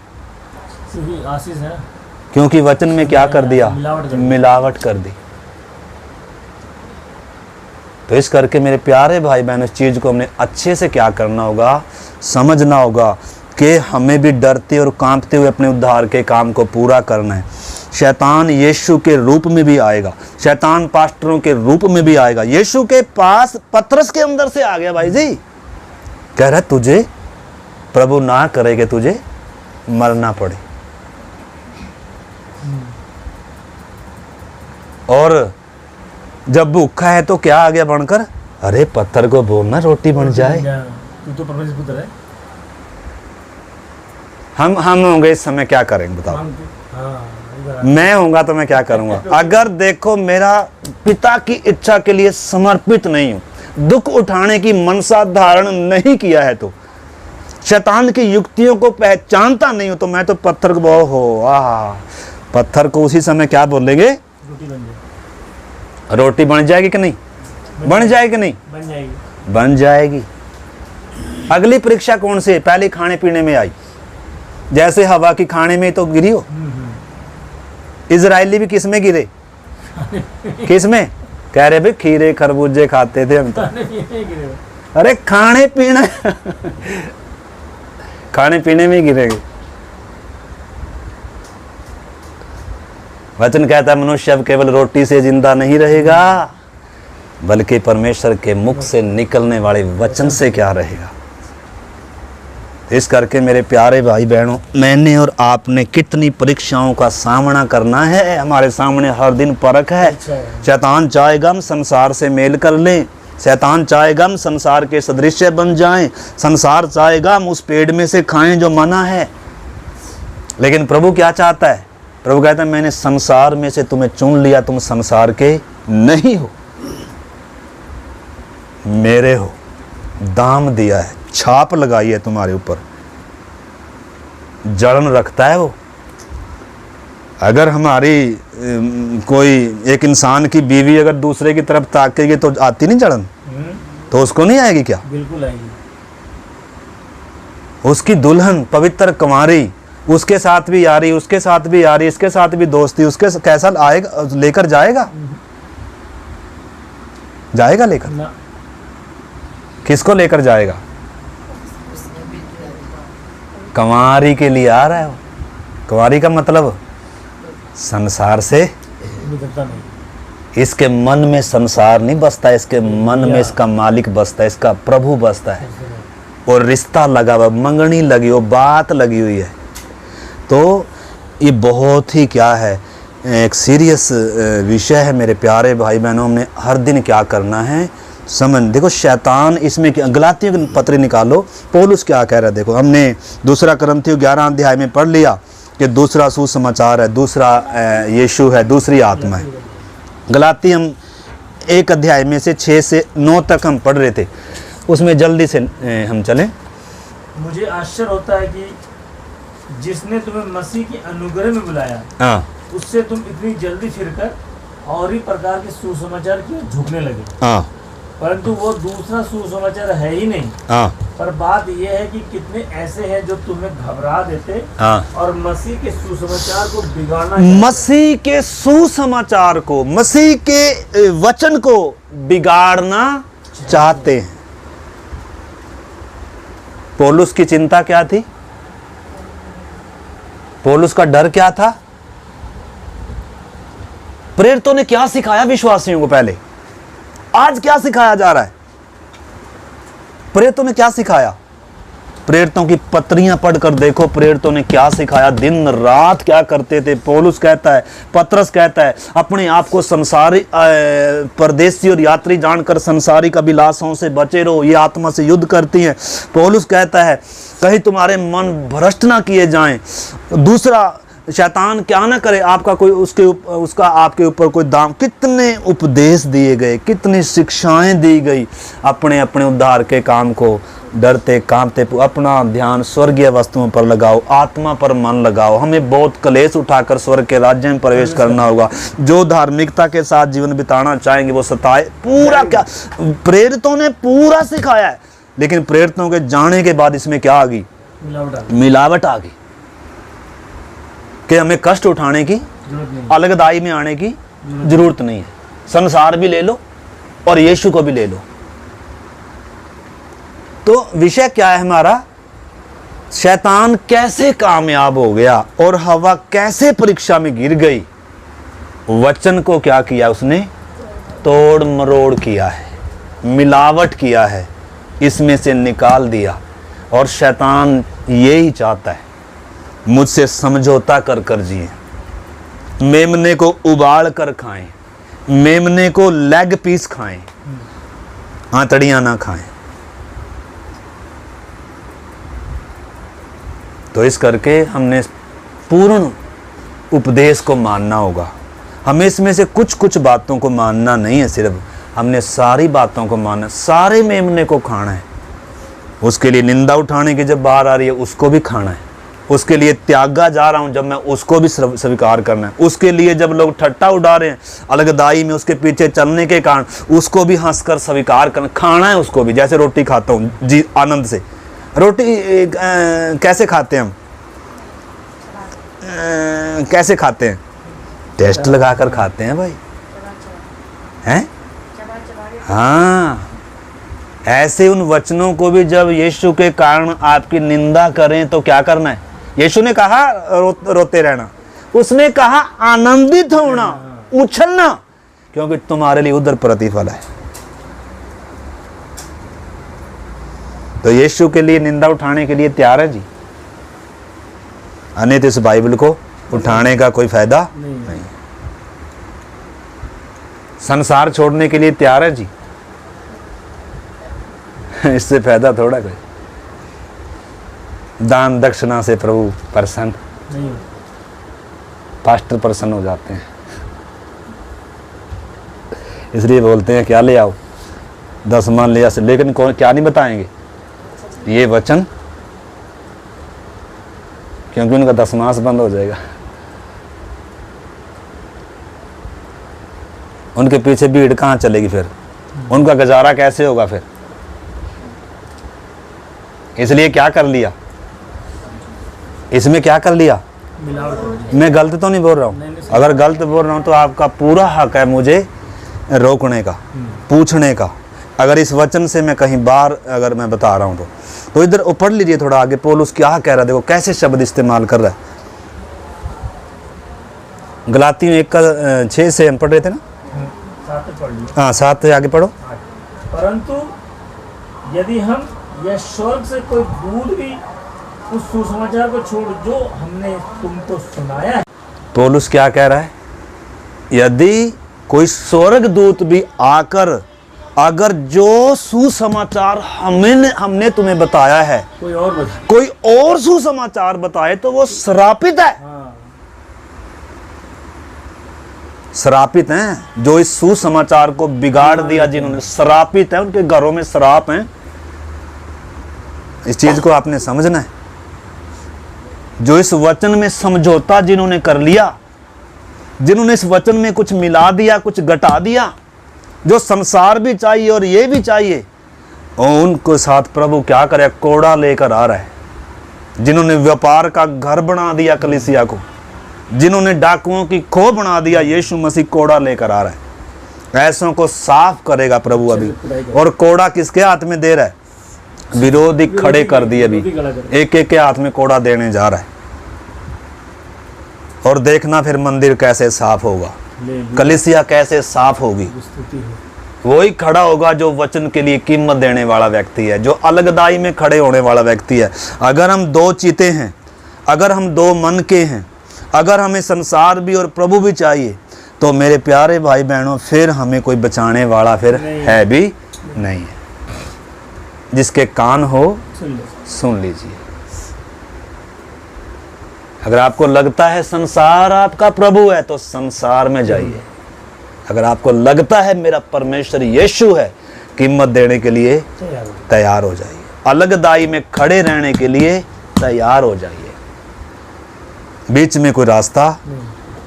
आशीष है, क्योंकि वचन में क्या कर दिया? मिलावट कर दी। तो इस करके मेरे प्यारे भाई बहन, इस चीज़ को हमने अच्छे से क्या करना होगा, समझना होगा कि हमें भी डरते और कांपते हुए अपने उद्धार के काम को पूरा करना है। शैतान यीशु के रूप में भी आएगा, शैतान पास्टरों के रूप में भी आएगा। यीशु के पास पतरस के अंदर से आ गया भाई जी, कह रहा तुझे प्रभु ना करे कि तुझे मरना पड़े। और जब भूखा है तो क्या आ गया बनकर? अरे पत्थर को बोलना रोटी बन जाए। तू तो परमेश्वर पुत्र है। हम होंगे इस समय क्या करेंगे बताओ? हाँ, मैं होऊंगा तो मैं क्या करूंगा? अगर देखो मेरा पिता की इच्छा के लिए समर्पित नहीं हूं, दुख उठाने की मनसा धारण नहीं किया है, तो शैतान की युक्तियों को पहचानता नहीं हूं, तो मैं तो पत्थर को पत्थर को उसी समय क्या बोलेंगे? रोटी बन जाएगी कि नहीं? बन जाएगी कि नहीं? बन जाएगी। बन जाएगी। अगली परीक्षा कौन से? पहले खाने पीने में आई। जैसे हवा की खाने में तो गिरी हो। इजरायली भी किस में गिरे? किस में? कह रहे भाई खीरे खरबूजे खाते थे हम तो। अरे खाने पीने खाने पीने में गिरेंगे। वचन कहता है मनुष्य अब केवल रोटी से जिंदा नहीं रहेगा, बल्कि परमेश्वर के मुख से निकलने वाले वचन से क्या रहेगा। इस करके मेरे प्यारे भाई बहनों, मैंने और आपने कितनी परीक्षाओं का सामना करना है। हमारे सामने हर दिन परख है। शैतान चाहेगा हम संसार से मेल कर लें, शैतान चाहेगा हम संसार के सदृश्य बन जाएं, संसार चाहेगा हम उस पेड़ में से खाएं जो मना है। लेकिन प्रभु क्या चाहता है? प्रभु कहता है मैंने संसार में से तुम्हें चुन लिया, तुम संसार के नहीं हो, मेरे हो। दाम दिया है, छाप लगाई है तुम्हारे ऊपर। जलन रखता है वो। अगर हमारी कोई एक इंसान की बीवी अगर दूसरे की तरफ ताकेगी तो आती नहीं जलन? तो उसको नहीं आएगी क्या? बिल्कुल आएगी। उसकी दुल्हन पवित्र कुंवारी, उसके साथ भी यारी, उसके साथ भी यारी, इसके साथ भी दोस्ती, उसके कैसा आएगा? लेकर जाएगा? जाएगा लेकर? ना। किसको लेकर जाएगा? कुंवारी के लिए आ रहा है वो। कुंवारी का मतलब संसार से निकलता नहीं। इसके मन में संसार नहीं बसता, इसके मन में इसका मालिक बसता है, इसका प्रभु बसता है। और रिश्ता लगा हुआ, मंगनी लगी हो, बात लगी हुई है। तो ये बहुत ही क्या है, एक सीरियस विषय है मेरे प्यारे भाई बहनों। हमने हर दिन क्या करना है समझ। देखो शैतान इसमें, गलातियों की पत्री निकालो, पौलुस क्या कह रहा है देखो। हमने दूसरा कुरिन्थियों 11 अध्याय में पढ़ लिया कि दूसरा सुसमाचार है, दूसरा यीशु है, दूसरी आत्मा है। गलाती हम 1 अध्याय में से 6 से 9 तक हम पढ़ रहे थे, उसमें जल्दी से हम चलें। मुझे आश्चर्य होता है कि जिसने तुम्हें मसीह की अनुग्रह में बुलाया, हाँ, उससे तुम इतनी जल्दी फिरकर और ही प्रकार के सुसमाचार की ओर झुकने लगे। हाँ, परंतु वो दूसरा सुसमाचार है ही नहीं। हाँ, पर बात यह है कि कितने ऐसे हैं जो तुम्हें घबरा देते हाँ, और मसीह के सुसमाचार को बिगाड़ना मसीह के सुसमाचार को, मसीह के वचन को बिगाड़ना चाहते हैं। पौलुस की चिंता क्या थी? पौलुस का डर क्या था? प्रेरितों ने क्या सिखाया विश्वासियों को? पहले आज क्या सिखाया जा रहा है? प्रेरितों ने क्या सिखाया? प्रेरितों की पत्रियां पढ़कर देखो, प्रेरितों ने क्या सिखाया, दिन रात क्या करते थे। पौलुस कहता है, पतरस कहता है, अपने आप को संसारी परदेसी और यात्री जानकर संसारिक अभिलाषाओं से बचे रहो, ये आत्मा से युद्ध करती हैं। पौलुस कहता है, कहीं तुम्हारे मन भ्रष्ट ना किए जाएं। दूसरा, शैतान क्या ना करे आपका कोई उसका आपके ऊपर कोई दाम। कितने उपदेश दिए गए, कितनी शिक्षाएं दी गई। अपने अपने उद्धार के काम को डरते कांपते अपना ध्यान स्वर्गीय वस्तुओं पर लगाओ, आत्मा पर मन लगाओ। हमें बहुत क्लेश उठाकर स्वर्ग के राज्य में प्रवेश करना होगा। जो धार्मिकता के साथ जीवन बिताना चाहेंगे वो सताए। पूरा क्या प्रेरितों ने पूरा सिखाया है, लेकिन प्रेरितों के जाने के बाद इसमें क्या आ गई? मिलावट आ गई कि हमें कष्ट उठाने की, अलगदाई में आने की जरूरत नहीं है। संसार भी ले लो और यीशु को भी ले लो। तो विषय क्या है हमारा? शैतान कैसे कामयाब हो गया और हवा कैसे परीक्षा में गिर गई। वचन को क्या किया उसने? तोड़ मरोड़ किया है, मिलावट किया है, इसमें से निकाल दिया। और शैतान यही चाहता है, मुझसे समझौता कर कर जिए, मेमने को उबाल कर खाएं, मेमने को लेग पीस खाएं, आंतड़ियां ना खाएं। तो इस करके हमने पूर्ण उपदेश को मानना होगा। हमें इसमें से कुछ कुछ बातों को मानना नहीं है, सिर्फ हमने सारी बातों को मानना, सारे मेमने को खाना है। उसके लिए निंदा उठाने की जब बाहर आ रही है उसको भी खाना है। उसके लिए त्यागा जा रहा हूं जब मैं, उसको भी स्वीकार करना है। उसके लिए जब लोग ठट्टा उड़ा रहे हैं अलगदाई में उसके पीछे चलने के कारण, उसको भी हंसकर स्वीकार करना, खाना है उसको भी। जैसे रोटी खाता हूं जी आनंद से। रोटी कैसे खाते हैं हम? कैसे खाते हैं? टेस्ट लगाकर खाते हैं भाई, हैं? हाँ, ऐसे उन वचनों को भी जब यीशु के कारण आपकी निंदा करें तो क्या करना है? यीशु ने कहा रोते रहना, उसने कहा आनंदित होना, उछलना, क्योंकि तुम्हारे लिए उधर प्रतिफल है। तो यीशु के लिए निंदा उठाने के लिए तैयार है जी, अन्यथा इस बाइबल को उठाने का कोई फायदा नहीं। संसार छोड़ने के लिए तैयार है जी, इससे फायदा थोड़ा कोई। दान दक्षिणा से प्रभु प्रसन्न नहीं, पास्टर प्रसन्न हो जाते हैं, इसलिए बोलते हैं क्या ले आओ, 10 मान लिया से। लेकिन कौन क्या नहीं बताएंगे? ये वचन, क्योंकि उनका 10 मास बंद हो जाएगा। उनके पीछे भीड़ कहाँ चलेगी फिर? उनका गुजारा कैसे होगा फिर? इसलिए क्या कर लिया? इसमें क्या कर लिया? मैं गलत तो नहीं बोल रहा हूँ। अगर गलत बोल रहा हूँ तो आपका पूरा हक है मुझे रोकने का, पूछने का। अगर इस वचन से मैं कहीं बार अगर मैं बता रहा हूँ तो इधर पढ़ लीजिए थोड़ा आगे, पौलुस क्या कह रहा है। देखो कैसे शब्द इस्तेमाल कर रहा है। गलातियों 1:6 से हम पढ़ रहे थे ना? हाँ, 7 से आगे पढ़ो। परंतु यदि हम यह स्वर्ग से कोई दूध भी उस सुसमाचार को छोड़ जो हमने तुमको सुनाया है। पौलुस क्या कह रहा है? यदि कोई स्वर्ग दूत भी आकर अगर जो सुसमाचार हमने तुम्हें बताया है, कोई और सुसमाचार बताए तो वो श्रापित है। हाँ। श्रापित हैं जो इस सुसमाचार को बिगाड़ दिया, जिन्होंने श्रापित है, उनके घरों में श्राप हैं। इस चीज को आपने समझना है। जो इस वचन में समझौता जिन्होंने कर लिया, जिन्होंने इस वचन में कुछ मिला दिया, कुछ घटा दिया, जो संसार भी चाहिए और ये भी चाहिए, और उनको साथ प्रभु क्या करे? कोड़ा लेकर आ रहा है। जिन्होंने व्यापार का घर बना दिया कलीसिया को, जिन्होंने डाकुओं की खो बना दिया, यीशु मसीह कोड़ा लेकर आ रहा है। ऐसों को साफ करेगा प्रभु अभी। और कोड़ा किसके हाथ में दे रहा है? विरोधी खड़े कर दिए अभी, एक एक के हाथ में कोड़ा देने जा रहा है। और देखना फिर मंदिर कैसे साफ होगा, कलीसिया कैसे साफ होगी। वही खड़ा होगा जो वचन के लिए कीमत देने वाला व्यक्ति है, जो अलगदाई में खड़े होने वाला व्यक्ति है। अगर हम दो चीते हैं, अगर हम दो मन के हैं, अगर हमें संसार भी और प्रभु भी चाहिए, तो मेरे प्यारे भाई बहनों फिर हमें कोई बचाने वाला फिर है भी नहीं है। जिसके कान हो सुन लीजिए। अगर आपको लगता है संसार आपका प्रभु है तो संसार में जाइए। अगर आपको लगता है मेरा परमेश्वर यीशु है, कीमत देने के लिए तैयार हो जाइए। अलगदाई में खड़े रहने के लिए तैयार हो जाइए। बीच में कोई रास्ता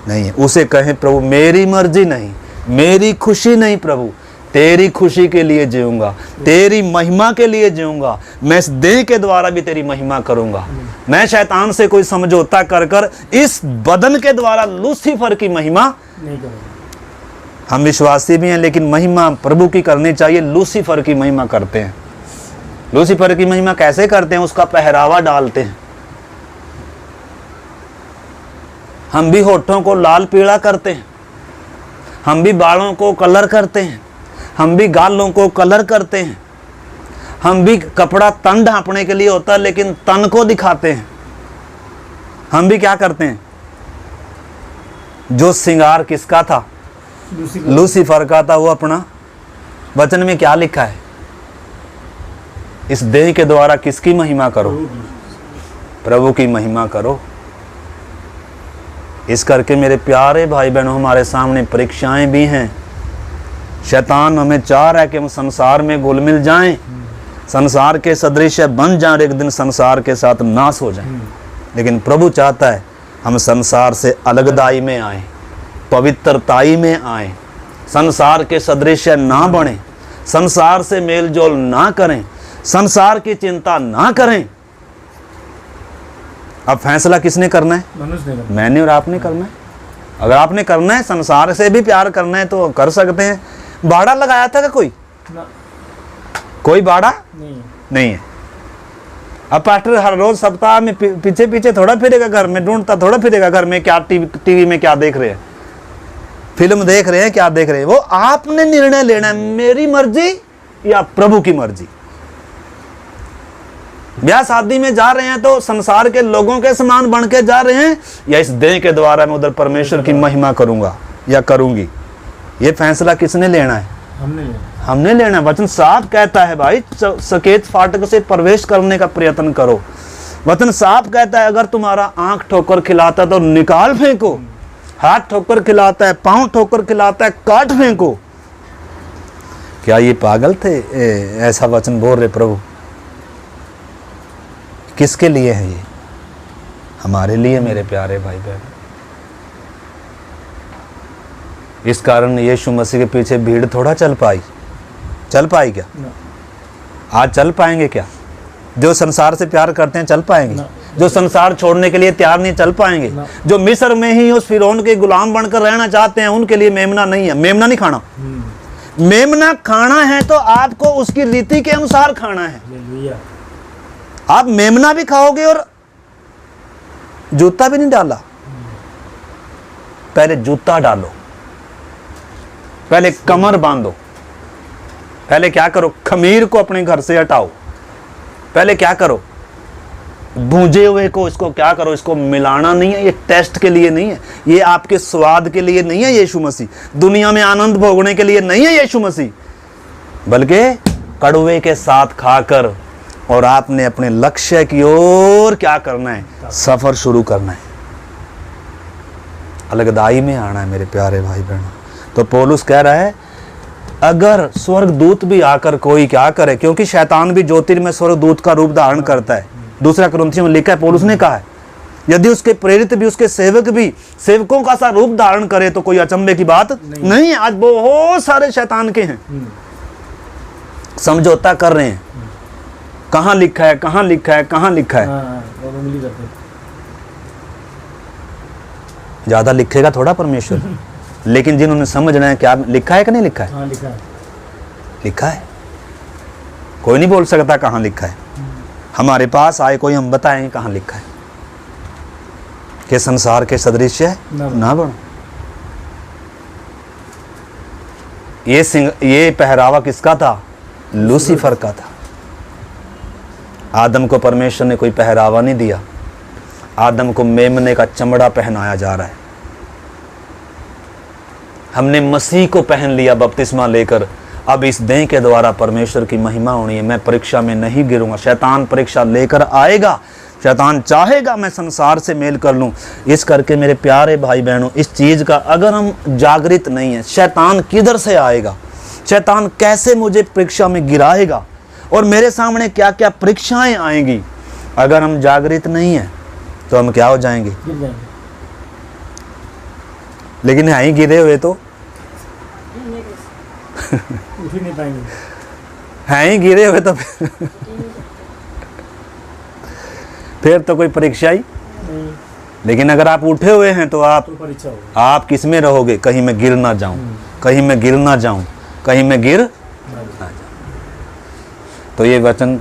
नहीं है। उसे कहें प्रभु मेरी मर्जी नहीं, मेरी खुशी नहीं प्रभु, तेरी खुशी के लिए जीऊंगा, तेरी महिमा के लिए जीऊंगा। मैं इस देह के द्वारा भी तेरी महिमा करूंगा। मैं शैतान से कोई समझौता कर कर इस बदन के द्वारा लूसीफर की महिमा नहीं करूंगा। हम विश्वासी भी हैं लेकिन महिमा प्रभु की करनी चाहिए। लूसीफर की महिमा करते हैं। लूसीफर की महिमा कैसे करते हैं? उसका पहरावा डालते हैं। हम भी होठों को लाल पीला करते हैं, हम भी बालों को कलर करते हैं, हम भी गालों को कलर करते हैं, हम भी कपड़ा तन ढांपने के लिए होता है लेकिन तन को दिखाते हैं। हम भी क्या करते हैं? जो श्रृंगार किसका था? लूसीफर का था। वो अपना वचन में क्या लिखा है? इस देह के द्वारा किसकी महिमा करो? प्रभु की महिमा करो। इस करके मेरे प्यारे भाई बहनों, हमारे सामने परीक्षाएं भी हैं। शैतान हमें चाह रहा है कि हम संसार में घुल मिल जाएं, संसार के सदृश बन जाएं और एक दिन संसार के साथ नाश हो जाएं। लेकिन प्रभु चाहता है हम संसार से अलगदाई में आए, पवित्रताई में आए, संसार के सदृश ना बने, संसार से मेल जोल ना करें, संसार की चिंता ना करें। अब फैसला किसने करना है? मैंने और आपने करना है। अगर आपने करना है, संसार से भी प्यार करना है तो कर सकते हैं। बाड़ा लगाया था क्या कोई? कोई बाड़ा नहीं है। अब पास्टर हर रोज सप्ताह में पीछे पीछे थोड़ा फिरेगा, घर में ढूंढता थोड़ा फिरेगा, घर में क्या टीवी में क्या देख रहे हैं, फिल्म देख रहे हैं, क्या देख रहे हैं। वो आपने निर्णय लेना है, मेरी मर्जी या प्रभु की मर्जी। ब्याह शादी में जा रहे हैं तो संसार के लोगों के समान बन के जा रहे हैं, या इस देह के द्वारा मैं उधर परमेश्वर की महिमा करूंगा या करूंगी। ये फैसला किसने लेना है? हमने लेना है। वचन साफ कहता है भाई, सकेत फाटक से प्रवेश करने का प्रयत्न करो। वचन साफ कहता है अगर तुम्हारा आंख ठोकर खिलाता है तो निकाल फेंको, हाथ ठोकर खिलाता है, पांव ठोकर खिलाता है, काट फेंको। क्या ये पागल थे? ऐसा वचन बोल रहे प्रभु। किसके लिए है ये? हमारे लिए मेरे प्यारे भाई बहन। इस कारण यीशु मसीह के पीछे भीड़ थोड़ा चल पाई क्या? आज चल पाएंगे क्या? जो संसार से प्यार करते हैं चल पाएंगे? जो संसार छोड़ने के लिए तैयार नहीं चल पाएंगे? जो मिस्र में ही उस फिरौन के गुलाम बनकर रहना चाहते हैं, उनके लिए मेमना नहीं है। मेमना नहीं खाना। मेमना खाना है तो आपको उसकी रीति के अनुसार खाना है। आप मेमना भी खाओगे और जूता भी नहीं डाला। पहले जूता डालो, पहले कमर बांधो, पहले क्या करो? खमीर को अपने घर से हटाओ। पहले क्या करो? भूंजे हुए को इसको क्या करो? इसको मिलाना नहीं है। ये टेस्ट के लिए नहीं है, ये आपके स्वाद के लिए नहीं है। यीशु मसीह दुनिया में आनंद भोगने के लिए नहीं है यीशु मसीह, बल्कि कड़वे के साथ खाकर और आपने अपने लक्ष्य की ओर क्या करना है? सफर शुरू करना है। अलगदाई में आना है मेरे प्यारे भाई बहनों। तो पौलुस कह रहा है अगर स्वर्गदूत भी आकर कोई क्या करे, क्योंकि शैतान भी ज्योतिर्मय स्वर्गदूत का रूप धारण करता है। दूसरा कुरिन्थियों में लिखा है, पौलुस ने कहा है यदि उसके प्रेरित भी, उसके सेवक भी सेवकों का सा रूप धारण करे तो कोई अचंभे की बात नहीं है। आज बहुत सारे शैतान के हैं, समझौता कर रहे हैं। कहाँ लिखा है, कहाँ लिखा है, कहाँ लिखा है? ज्यादा लिखेगा थोड़ा परमेश्वर, लेकिन जिन्होंने समझना है क्या लिखा है कि नहीं लिखा है? लिखा है, लिखा है। कोई नहीं बोल सकता कहाँ लिखा है। हमारे पास आए कोई, हम बताएंगे कहाँ लिखा है कि संसार के सदृश ना बनो। ये पहरावा किसका था? लूसीफर का था। आदम को परमेश्वर ने कोई पहरावा नहीं दिया, आदम को मेमने का चमड़ा पहनाया जा रहा है। हमने मसीह को पहन लिया बपतिस्मा लेकर। अब इस देह के द्वारा परमेश्वर की महिमा होनी है। मैं परीक्षा में नहीं गिरूंगा। शैतान परीक्षा लेकर आएगा, शैतान चाहेगा मैं संसार से मेल कर लूं। इस करके मेरे प्यारे भाई बहनों, इस चीज़ का अगर हम जागृत नहीं है, शैतान किधर से आएगा, शैतान कैसे मुझे परीक्षा में गिराएगा और मेरे सामने क्या क्या परीक्षाएं आएंगी, अगर हम जागृत नहीं हैं तो हम क्या हो जाएंगे? गिर जाएंगे। लेकिन है ही गिरे हुए तो उठ ही नहीं पाएंगे। हैं ही गिरे हुए तो फिर तो कोई परीक्षा ही। नहीं, लेकिन अगर आप उठे हुए हैं तो आप तो परीक्षा होगी। आप किस में रहोगे? कहीं मैं गिर ना जाऊं, कहीं मैं गिर ना जाऊं, कहीं मैं गिर ना जाऊं। तो ये वचन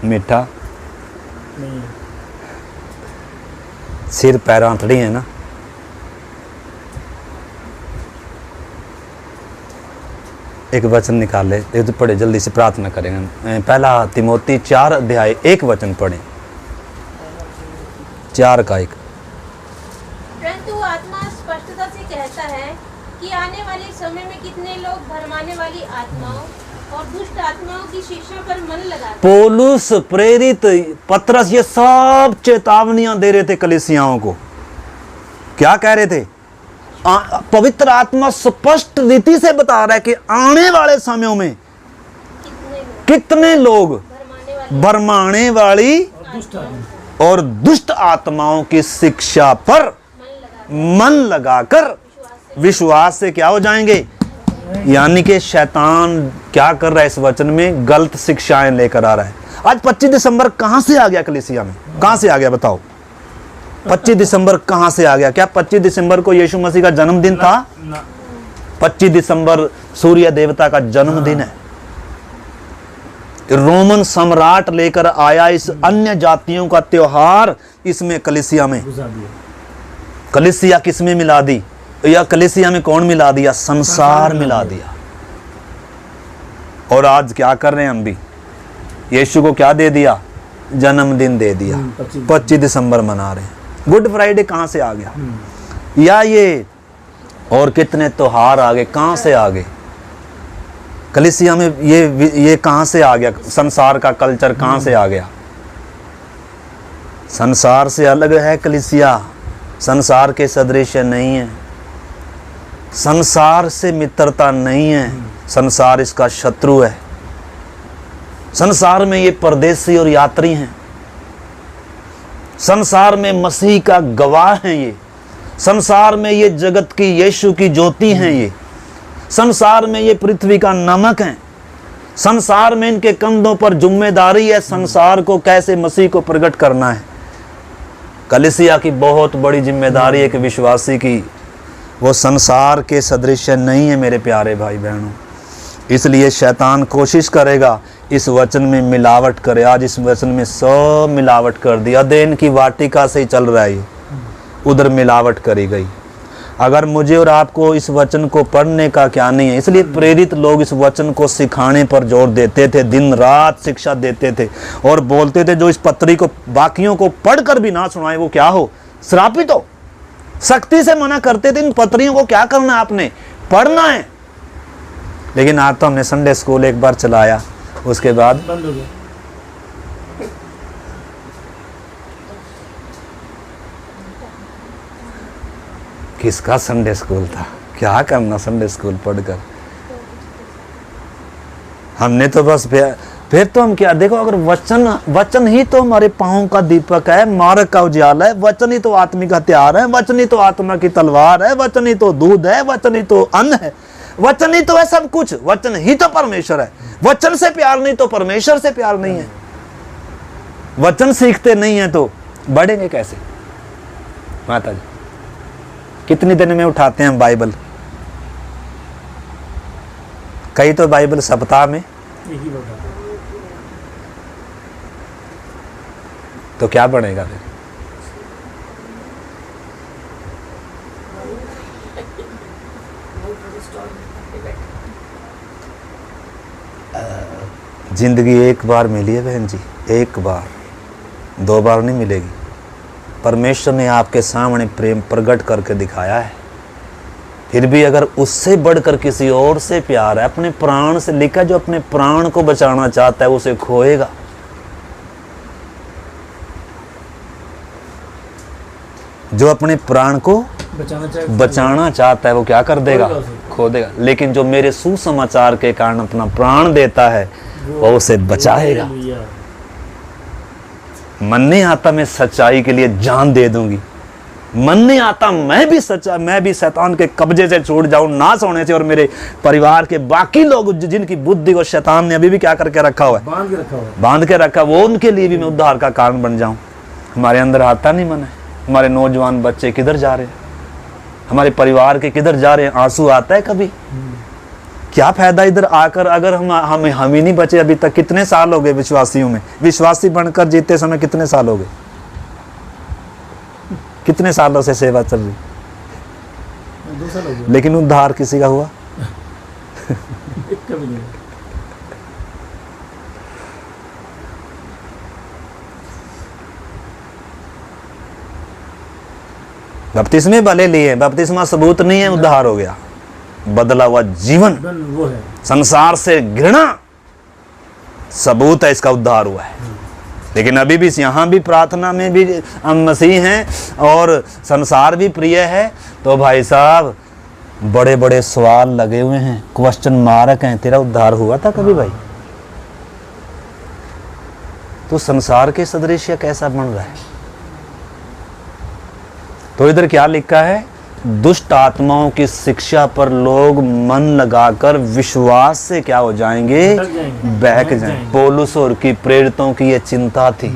मीठा नहीं, सिर पैरांतड़ी है ना। एक वचन निकाले, एक तो पढ़े, जल्दी से प्रार्थना करेंगे। पहला तिमोती 4 अध्याय 1 वचन पढ़े, 4 का 1। परंतु आत्मा स्पष्टता से कहता है कि आने वाले समय में कितने लोग भरमाने वाली आत्माओं और दुष्ट आत्माओं की शिक्षा पर मन लगाते पौलुस, प्रेरित, पतरस, ये सब चेतावनियां दे रहे थे कलीसियाओं को। क्या कह रहे थे? पवित्र आत्मा स्पष्ट रीति से बता रहा है कि आने वाले समयों में कितने लोग भरमाने वाली और दुष्ट आदमी और दुष्ट आत्माओं की शिक्षा पर मन लगाकर विश्वास से क्या हो जाएंगे? यानी कि शैतान क्या कर रहा है इस वचन में? गलत शिक्षाएं लेकर आ रहा है। आज 25 दिसंबर कहां से आ गया कलीसिया में? कहां से आ गया बताओ? 25 दिसंबर कहां से आ गया? क्या 25 दिसंबर को यीशु मसीह का जन्मदिन था? ना, 25 दिसंबर सूर्य देवता का जन्मदिन है। रोमन सम्राट लेकर आया इस अन्य जातियों का त्योहार इसमें कलीसिया में। घुसा दिया। कलीसिया किस में मिला दी? या कलीसिया में कौन मिला दिया? संसार मिला दिया। और आज क्या कर रहे हैं हम भी? यीशु को क्या दे दिया? जन्मदिन दे दिया। 25 दिसंबर मना रहे हैं। गुड फ्राइडे कहां से आ गया? या ये और कितने त्योहार आ गए, कहां से आ गए? कलीसिया में ये कहां से आ गया? संसार का कल्चर कहां से आ गया? संसार से अलग है कलीसिया, संसार के सदृश नहीं है, संसार से मित्रता नहीं है, संसार इसका शत्रु है। संसार में ये परदेसी और यात्री हैं, संसार में मसीह का गवाह हैं, ये संसार में ये जगत की यीशु की ज्योति हैं, ये संसार में ये पृथ्वी का नमक है, संसार में इनके कंधों पर जिम्मेदारी है संसार को कैसे मसीह को प्रकट करना है। कलीसिया की बहुत बड़ी जिम्मेदारी है कि विश्वासी की वो संसार के सदृश नहीं है मेरे प्यारे भाई बहनों। इसलिए शैतान कोशिश करेगा इस वचन में मिलावट करे। आज इस वचन में सब मिलावट कर दी। अदेन की वाटिका से ही चल रहा है, उधर मिलावट करी गई। अगर मुझे और आपको इस वचन को पढ़ने का क्या नहीं है, इसलिए प्रेरित लोग इस वचन को सिखाने पर जोर देते थे, दिन रात शिक्षा देते थे और बोलते थे जो इस पत्री को बाकियों को पढ़कर भी ना सुनाए वो क्या हो? श्रापित हो। सख्ती से मना करते थे इन पत्रियों को क्या करना है, आपने पढ़ना है। लेकिन आज तो हमने संडे स्कूल एक बार चलाया, उसके बाद बंद हो गया। किसका संडे स्कूल था? क्या करना संडे स्कूल पढ़कर? हमने तो बस फिर तो हम क्या, देखो अगर वचन ही तो हमारे पांव का दीपक है, मार्ग का उजाला है, वचन ही तो आत्मिक हथियार है, वचन ही तो आत्मा की तलवार है, वचन ही तो दूध है, वचन ही तो अन्न है, वचन ही तो है सब कुछ, वचन ही तो परमेश्वर है। वचन से प्यार नहीं तो परमेश्वर से प्यार नहीं है। वचन सीखते नहीं है तो बढ़ेंगे कैसे? माता जी कितनी दिन में उठाते हैं हम बाइबल? कई तो बाइबल सप्ताह में, एक ही बात। तो क्या बनेगा फिर? जिंदगी एक बार मिली है बहन जी, एक बार, 2 बार नहीं मिलेगी। परमेश्वर ने आपके सामने प्रेम प्रकट करके दिखाया है, फिर भी अगर उससे बढ़कर किसी और से प्यार है, अपने प्राण से लिखा, जो अपने प्राण को बचाना चाहता है उसे खोएगा। जो अपने प्राण को बचाना चाहता है वो क्या कर देगा? खो देगा। लेकिन जो मेरे सुसमाचार के कारण अपना प्राण देता है वो उसे बचाएगा। मन नहीं आता मैं सच्चाई के लिए जान दे दूंगी, मन नहीं आता मैं भी शैतान के कब्जे से छूट जाऊं, नाश होने से, और मेरे परिवार के बाकी लोग जिनकी बुद्धि को शैतान ने अभी भी क्या करके रखा हुआ है, बांध के रखा, वो उनके लिए भी मैं उद्धार का कारण बन जाऊं। हमारे अंदर आता नहीं मन है। हमारे नौजवान बच्चे किधर जा रहे हैं, हमारे परिवार के किधर जा रहे हैं? आंसू आता है कभी? क्या फायदा इधर आकर, अगर हम ही नहीं बचे अभी तक। कितने साल हो गए विश्वासियों में, विश्वासी बनकर जीते समय कितने साल हो गए, कितने सालों से सेवा चल रही, 2 साल हो गए, लेकिन उद्धार किसी का हुआ? कभी नहीं। बपतिस्मे भले लिए, बपतिस्मा सबूत नहीं है, उद्धार हो गया। बदला हुआ जीवन, वो है संसार से घृणा सबूत है, इसका उद्धार हुआ है। लेकिन अभी भी यहाँ भी प्रार्थना में भी हम मसीह हैं और संसार भी प्रिय है, तो भाई साहब बड़े बड़े सवाल लगे हुए हैं, क्वेश्चन मार्क हैं। तेरा उद्धार हुआ था कभी भाई? तो संसार के सदृश कैसा बन रहा है? तो इधर क्या लिखा है? दुष्ट आत्माओं की शिक्षा पर लोग मन लगाकर विश्वास से क्या हो जाएंगे? बहक जाएंगे। पौलुस और की प्रेरितों की ये चिंता थी,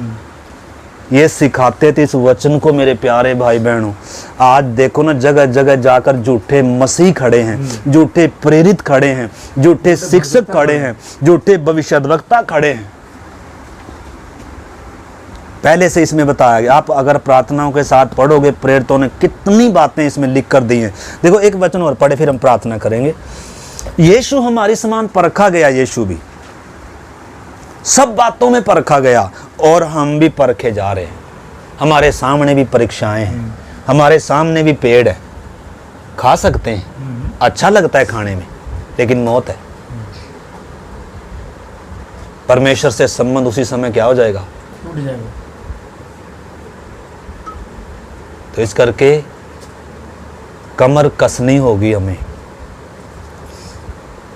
ये सिखाते थे इस वचन को। मेरे प्यारे भाई बहनों, आज देखो ना जगह जगह जाकर झूठे मसीह खड़े हैं, झूठे प्रेरित खड़े हैं, झूठे शिक्षक खड़े हैं, झूठे भविष्यद्वक्ता खड़े हैं। पहले से इसमें बताया गया, आप अगर प्रार्थनाओं के साथ पढ़ोगे, प्रेरितों ने कितनी बातें इसमें लिख कर दी हैं। देखो एक वचन और पढ़े फिर हम प्रार्थना करेंगे। यीशु हमारे समान परखा गया, यीशु भी सब बातों में परखा गया और हम भी परखे जा रहे हैं। हमारे सामने भी परीक्षाएं हैं, हमारे सामने भी पेड़ है, खा सकते हैं, अच्छा लगता है खाने में, लेकिन मौत है। परमेश्वर से संबंध उसी समय क्या हो जाएगा? टूट जाएगा। तो इस करके कमर कसनी होगी,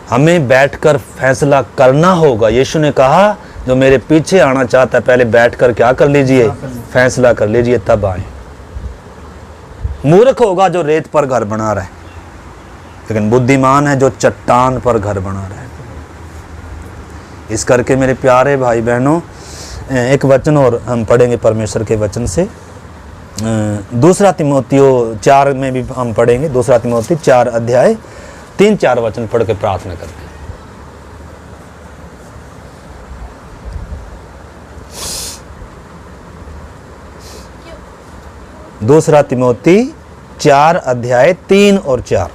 हमें बैठकर फैसला करना होगा। यीशु ने कहा जो मेरे पीछे आना चाहता है पहले बैठकर क्या कर लीजिए? फैसला कर लीजिए, तब आए। मूर्ख होगा जो रेत पर घर बना रहा है, लेकिन बुद्धिमान है जो चट्टान पर घर बना रहा है। इस करके मेरे प्यारे भाई बहनों, एक वचन और हम पढ़ेंगे परमेश्वर के वचन से। 2 तीमुथियों 4 में भी हम पढ़ेंगे। 2 तीमुथियों 4 अध्याय 3-4 वचन पढ़ के प्रार्थना करते हैं। 2 तीमुथियों 4 अध्याय 3 और 4।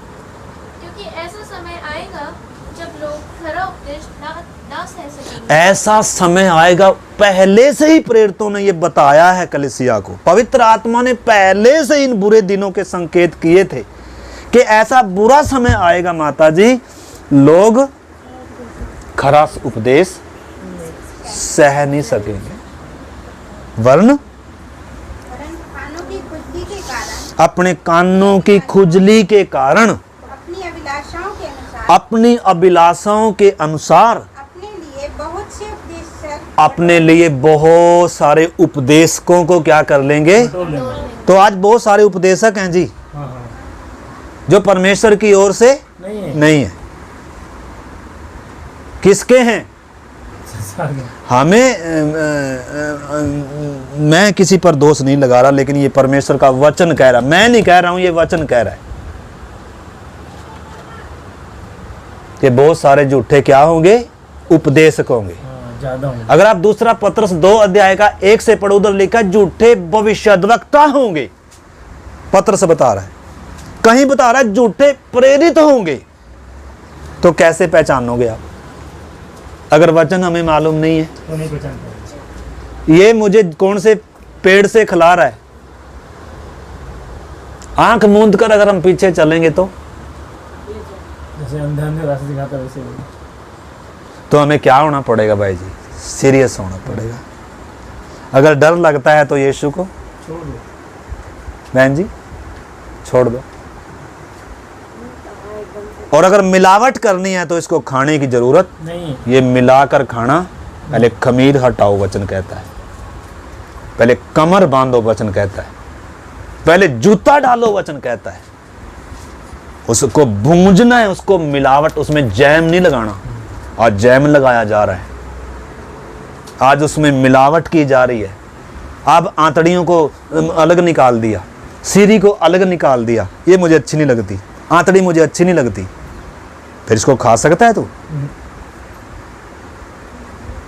क्योंकि ऐसा समय आएगा जब लोग खरा उपदेश ना सह सकेंगे। ऐसा समय आएगा, पहले से ही प्रेरितों ने ये बताया है कलीसिया को। पवित्र आत्मा ने पहले से इन बुरे दिनों के संकेत किए थे कि ऐसा बुरा समय आएगा माता जी, लोग खरा उपदेश सह नहीं सकेंगे, वरन अपने कानों की खुजली के कारण अपनी अभिलाषाओं के अनुसार अपने लिए बहुत सारे उपदेशकों को क्या कर लेंगे? तो आज बहुत सारे उपदेशक हैं जी, जो परमेश्वर की ओर से नहीं है। किसके हैं? हमें मैं किसी पर दोष नहीं लगा रहा, लेकिन ये परमेश्वर का वचन कह रहा, मैं नहीं कह रहा हूं, ये वचन कह रहा है कि बहुत सारे झूठे क्या होंगे? उपदेशक होंगे। अगर आप 2 पत्रस 2 अध्याय का 1 से पढ़ो, उधर लिखा झूठे भविष्यद्वक्ता होंगे। पत्रस बता रहा है, कहीं बता रहा है झूठे प्रेरित होंगे। तो कैसे पहचानोगे आप? अगर वचन हमें मालूम नहीं है, तो नहीं पहचान पाएंगे। ये मुझे कौन से पेड़ से खिला रहा है, आंख मूंद कर अगर हम पीछे चलेंगे तो जैसे अंधे अंधे रास्ते दिखाता है वैसे ही। तो हमें क्या होना पड़ेगा भाई जी, सीरियस होना पड़ेगा। अगर डर लगता है तो यीशु को छोड़ दो। बहन जी छोड़ दो। और अगर मिलावट करनी है तो इसको खाने की जरूरत नहीं, ये मिलाकर खाना। पहले खमीर हटाओ वचन कहता है, पहले कमर बांधो वचन कहता है, पहले जूता डालो वचन कहता है। उसको भूंजना है, उसको मिलावट, उसमें जैम नहीं लगाना। आज जैम लगाया जा रहा है, आज उसमें मिलावट की जा रही है। अब आंतड़ियों को अलग निकाल दिया, सीरी को अलग निकाल दिया। ये मुझे अच्छी नहीं लगती, आंतड़ी मुझे अच्छी नहीं लगती। फिर इसको खा सकता है तू?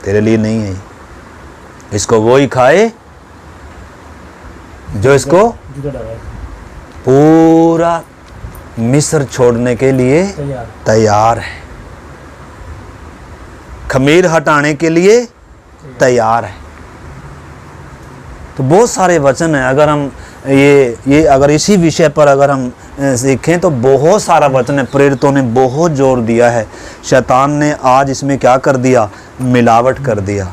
तेरे लिए नहीं है। इसको वो ही खाए जो इसको जूता डाला है, पूरा मिस्र छोड़ने के लिए तैयार। तैयार है, खमीर हटाने के लिए तैयार है। तो बहुत सारे वचन है। अगर हम ये अगर इसी विषय पर अगर हम सीखें तो बहुत सारा वचन है। प्रेरितों ने बहुत जोर दिया है, शैतान ने आज इसमें क्या कर दिया, मिलावट कर दिया।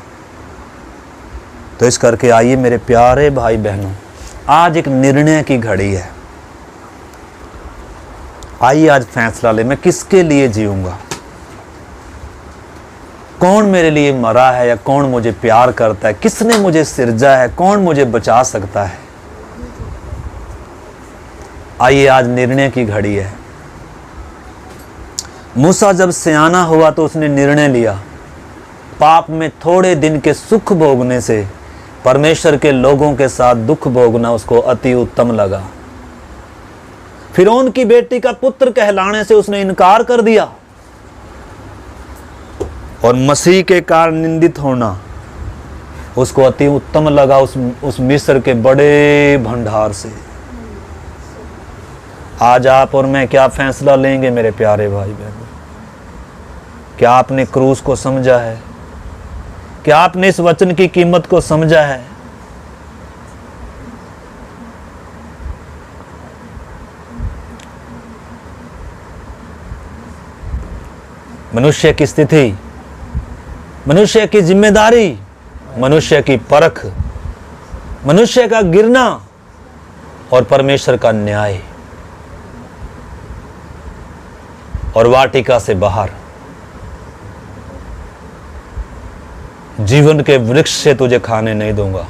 तो इस करके आइए मेरे प्यारे भाई बहनों, आज एक निर्णय की घड़ी है। आइए आज फैसला ले, मैं किसके लिए जीऊंगा, कौन मेरे लिए मरा है या कौन मुझे प्यार करता है, किसने मुझे सिरजा है, कौन मुझे बचा सकता है। आइए आज निर्णय की घड़ी है। मूसा जब सियाना हुआ तो उसने निर्णय लिया, पाप में थोड़े दिन के सुख भोगने से परमेश्वर के लोगों के साथ दुख भोगना उसको अति उत्तम लगा। फिरौन की बेटी का पुत्र कहलाने से उसने इनकार कर दिया और मसीह के कारण निंदित होना उसको अति उत्तम लगा उस मिस्र के बड़े भंडार से। आज आप और मैं क्या फैसला लेंगे मेरे प्यारे भाई बहनों? क्या आपने क्रूस को समझा है? क्या आपने इस वचन की कीमत को समझा है? मनुष्य की स्थिति, मनुष्य की जिम्मेदारी, मनुष्य की परख, मनुष्य का गिरना और परमेश्वर का न्याय और वाटिका से बाहर जीवन के वृक्ष से तुझे खाने नहीं दूंगा।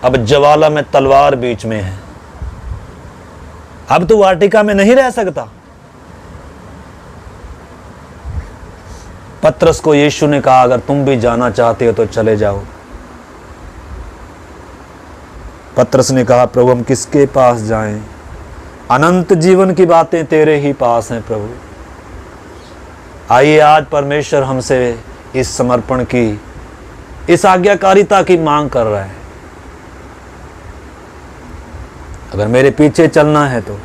अब ज्वाला में तलवार बीच में है, अब तू वाटिका में नहीं रह सकता। पतरस को यीशु ने कहा अगर तुम भी जाना चाहते हो तो चले जाओ। पतरस ने कहा प्रभु हम किसके पास जाएं? अनंत जीवन की बातें तेरे ही पास हैं प्रभु। आइए आज परमेश्वर हमसे इस समर्पण की, इस आज्ञाकारिता की मांग कर रहा है। अगर मेरे पीछे चलना है तो,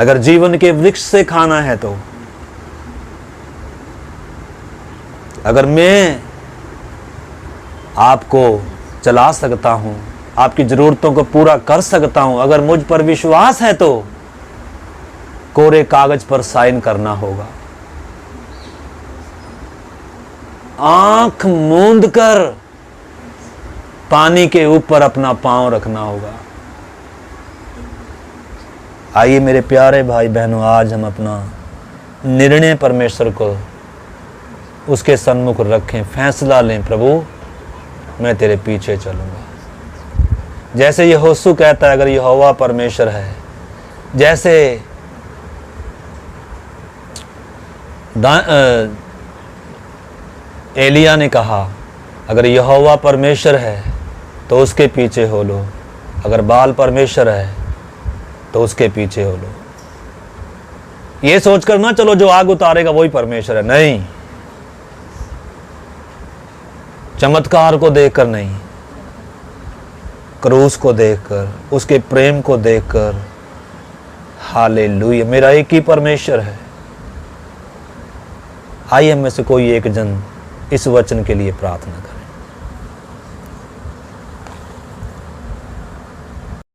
अगर जीवन के वृक्ष से खाना है तो, अगर मैं आपको चला सकता हूं, आपकी जरूरतों को पूरा कर सकता हूं, अगर मुझ पर विश्वास है तो कोरे कागज पर साइन करना होगा, आंख मूंद कर पानी के ऊपर अपना पांव रखना होगा। आइए मेरे प्यारे भाई बहनों, आज हम अपना निर्णय परमेश्वर को उसके सन्मुख रखें, फैसला लें प्रभु मैं तेरे पीछे चलूंगा। जैसे यहोशू कहता है अगर यहोवा परमेश्वर है, जैसे एलिया ने कहा अगर यहोवा परमेश्वर है तो उसके पीछे हो लो, अगर बाल परमेश्वर है तो उसके पीछे हो लो। ये सोचकर ना चलो जो आग उतारेगा वही परमेश्वर है, नहीं। चमत्कार को देखकर नहीं, क्रूस को देखकर, उसके प्रेम को देखकर, हालेलुया मेरा एक ही परमेश्वर है। आइए हम में से कोई एक जन इस वचन के लिए प्रार्थना करें।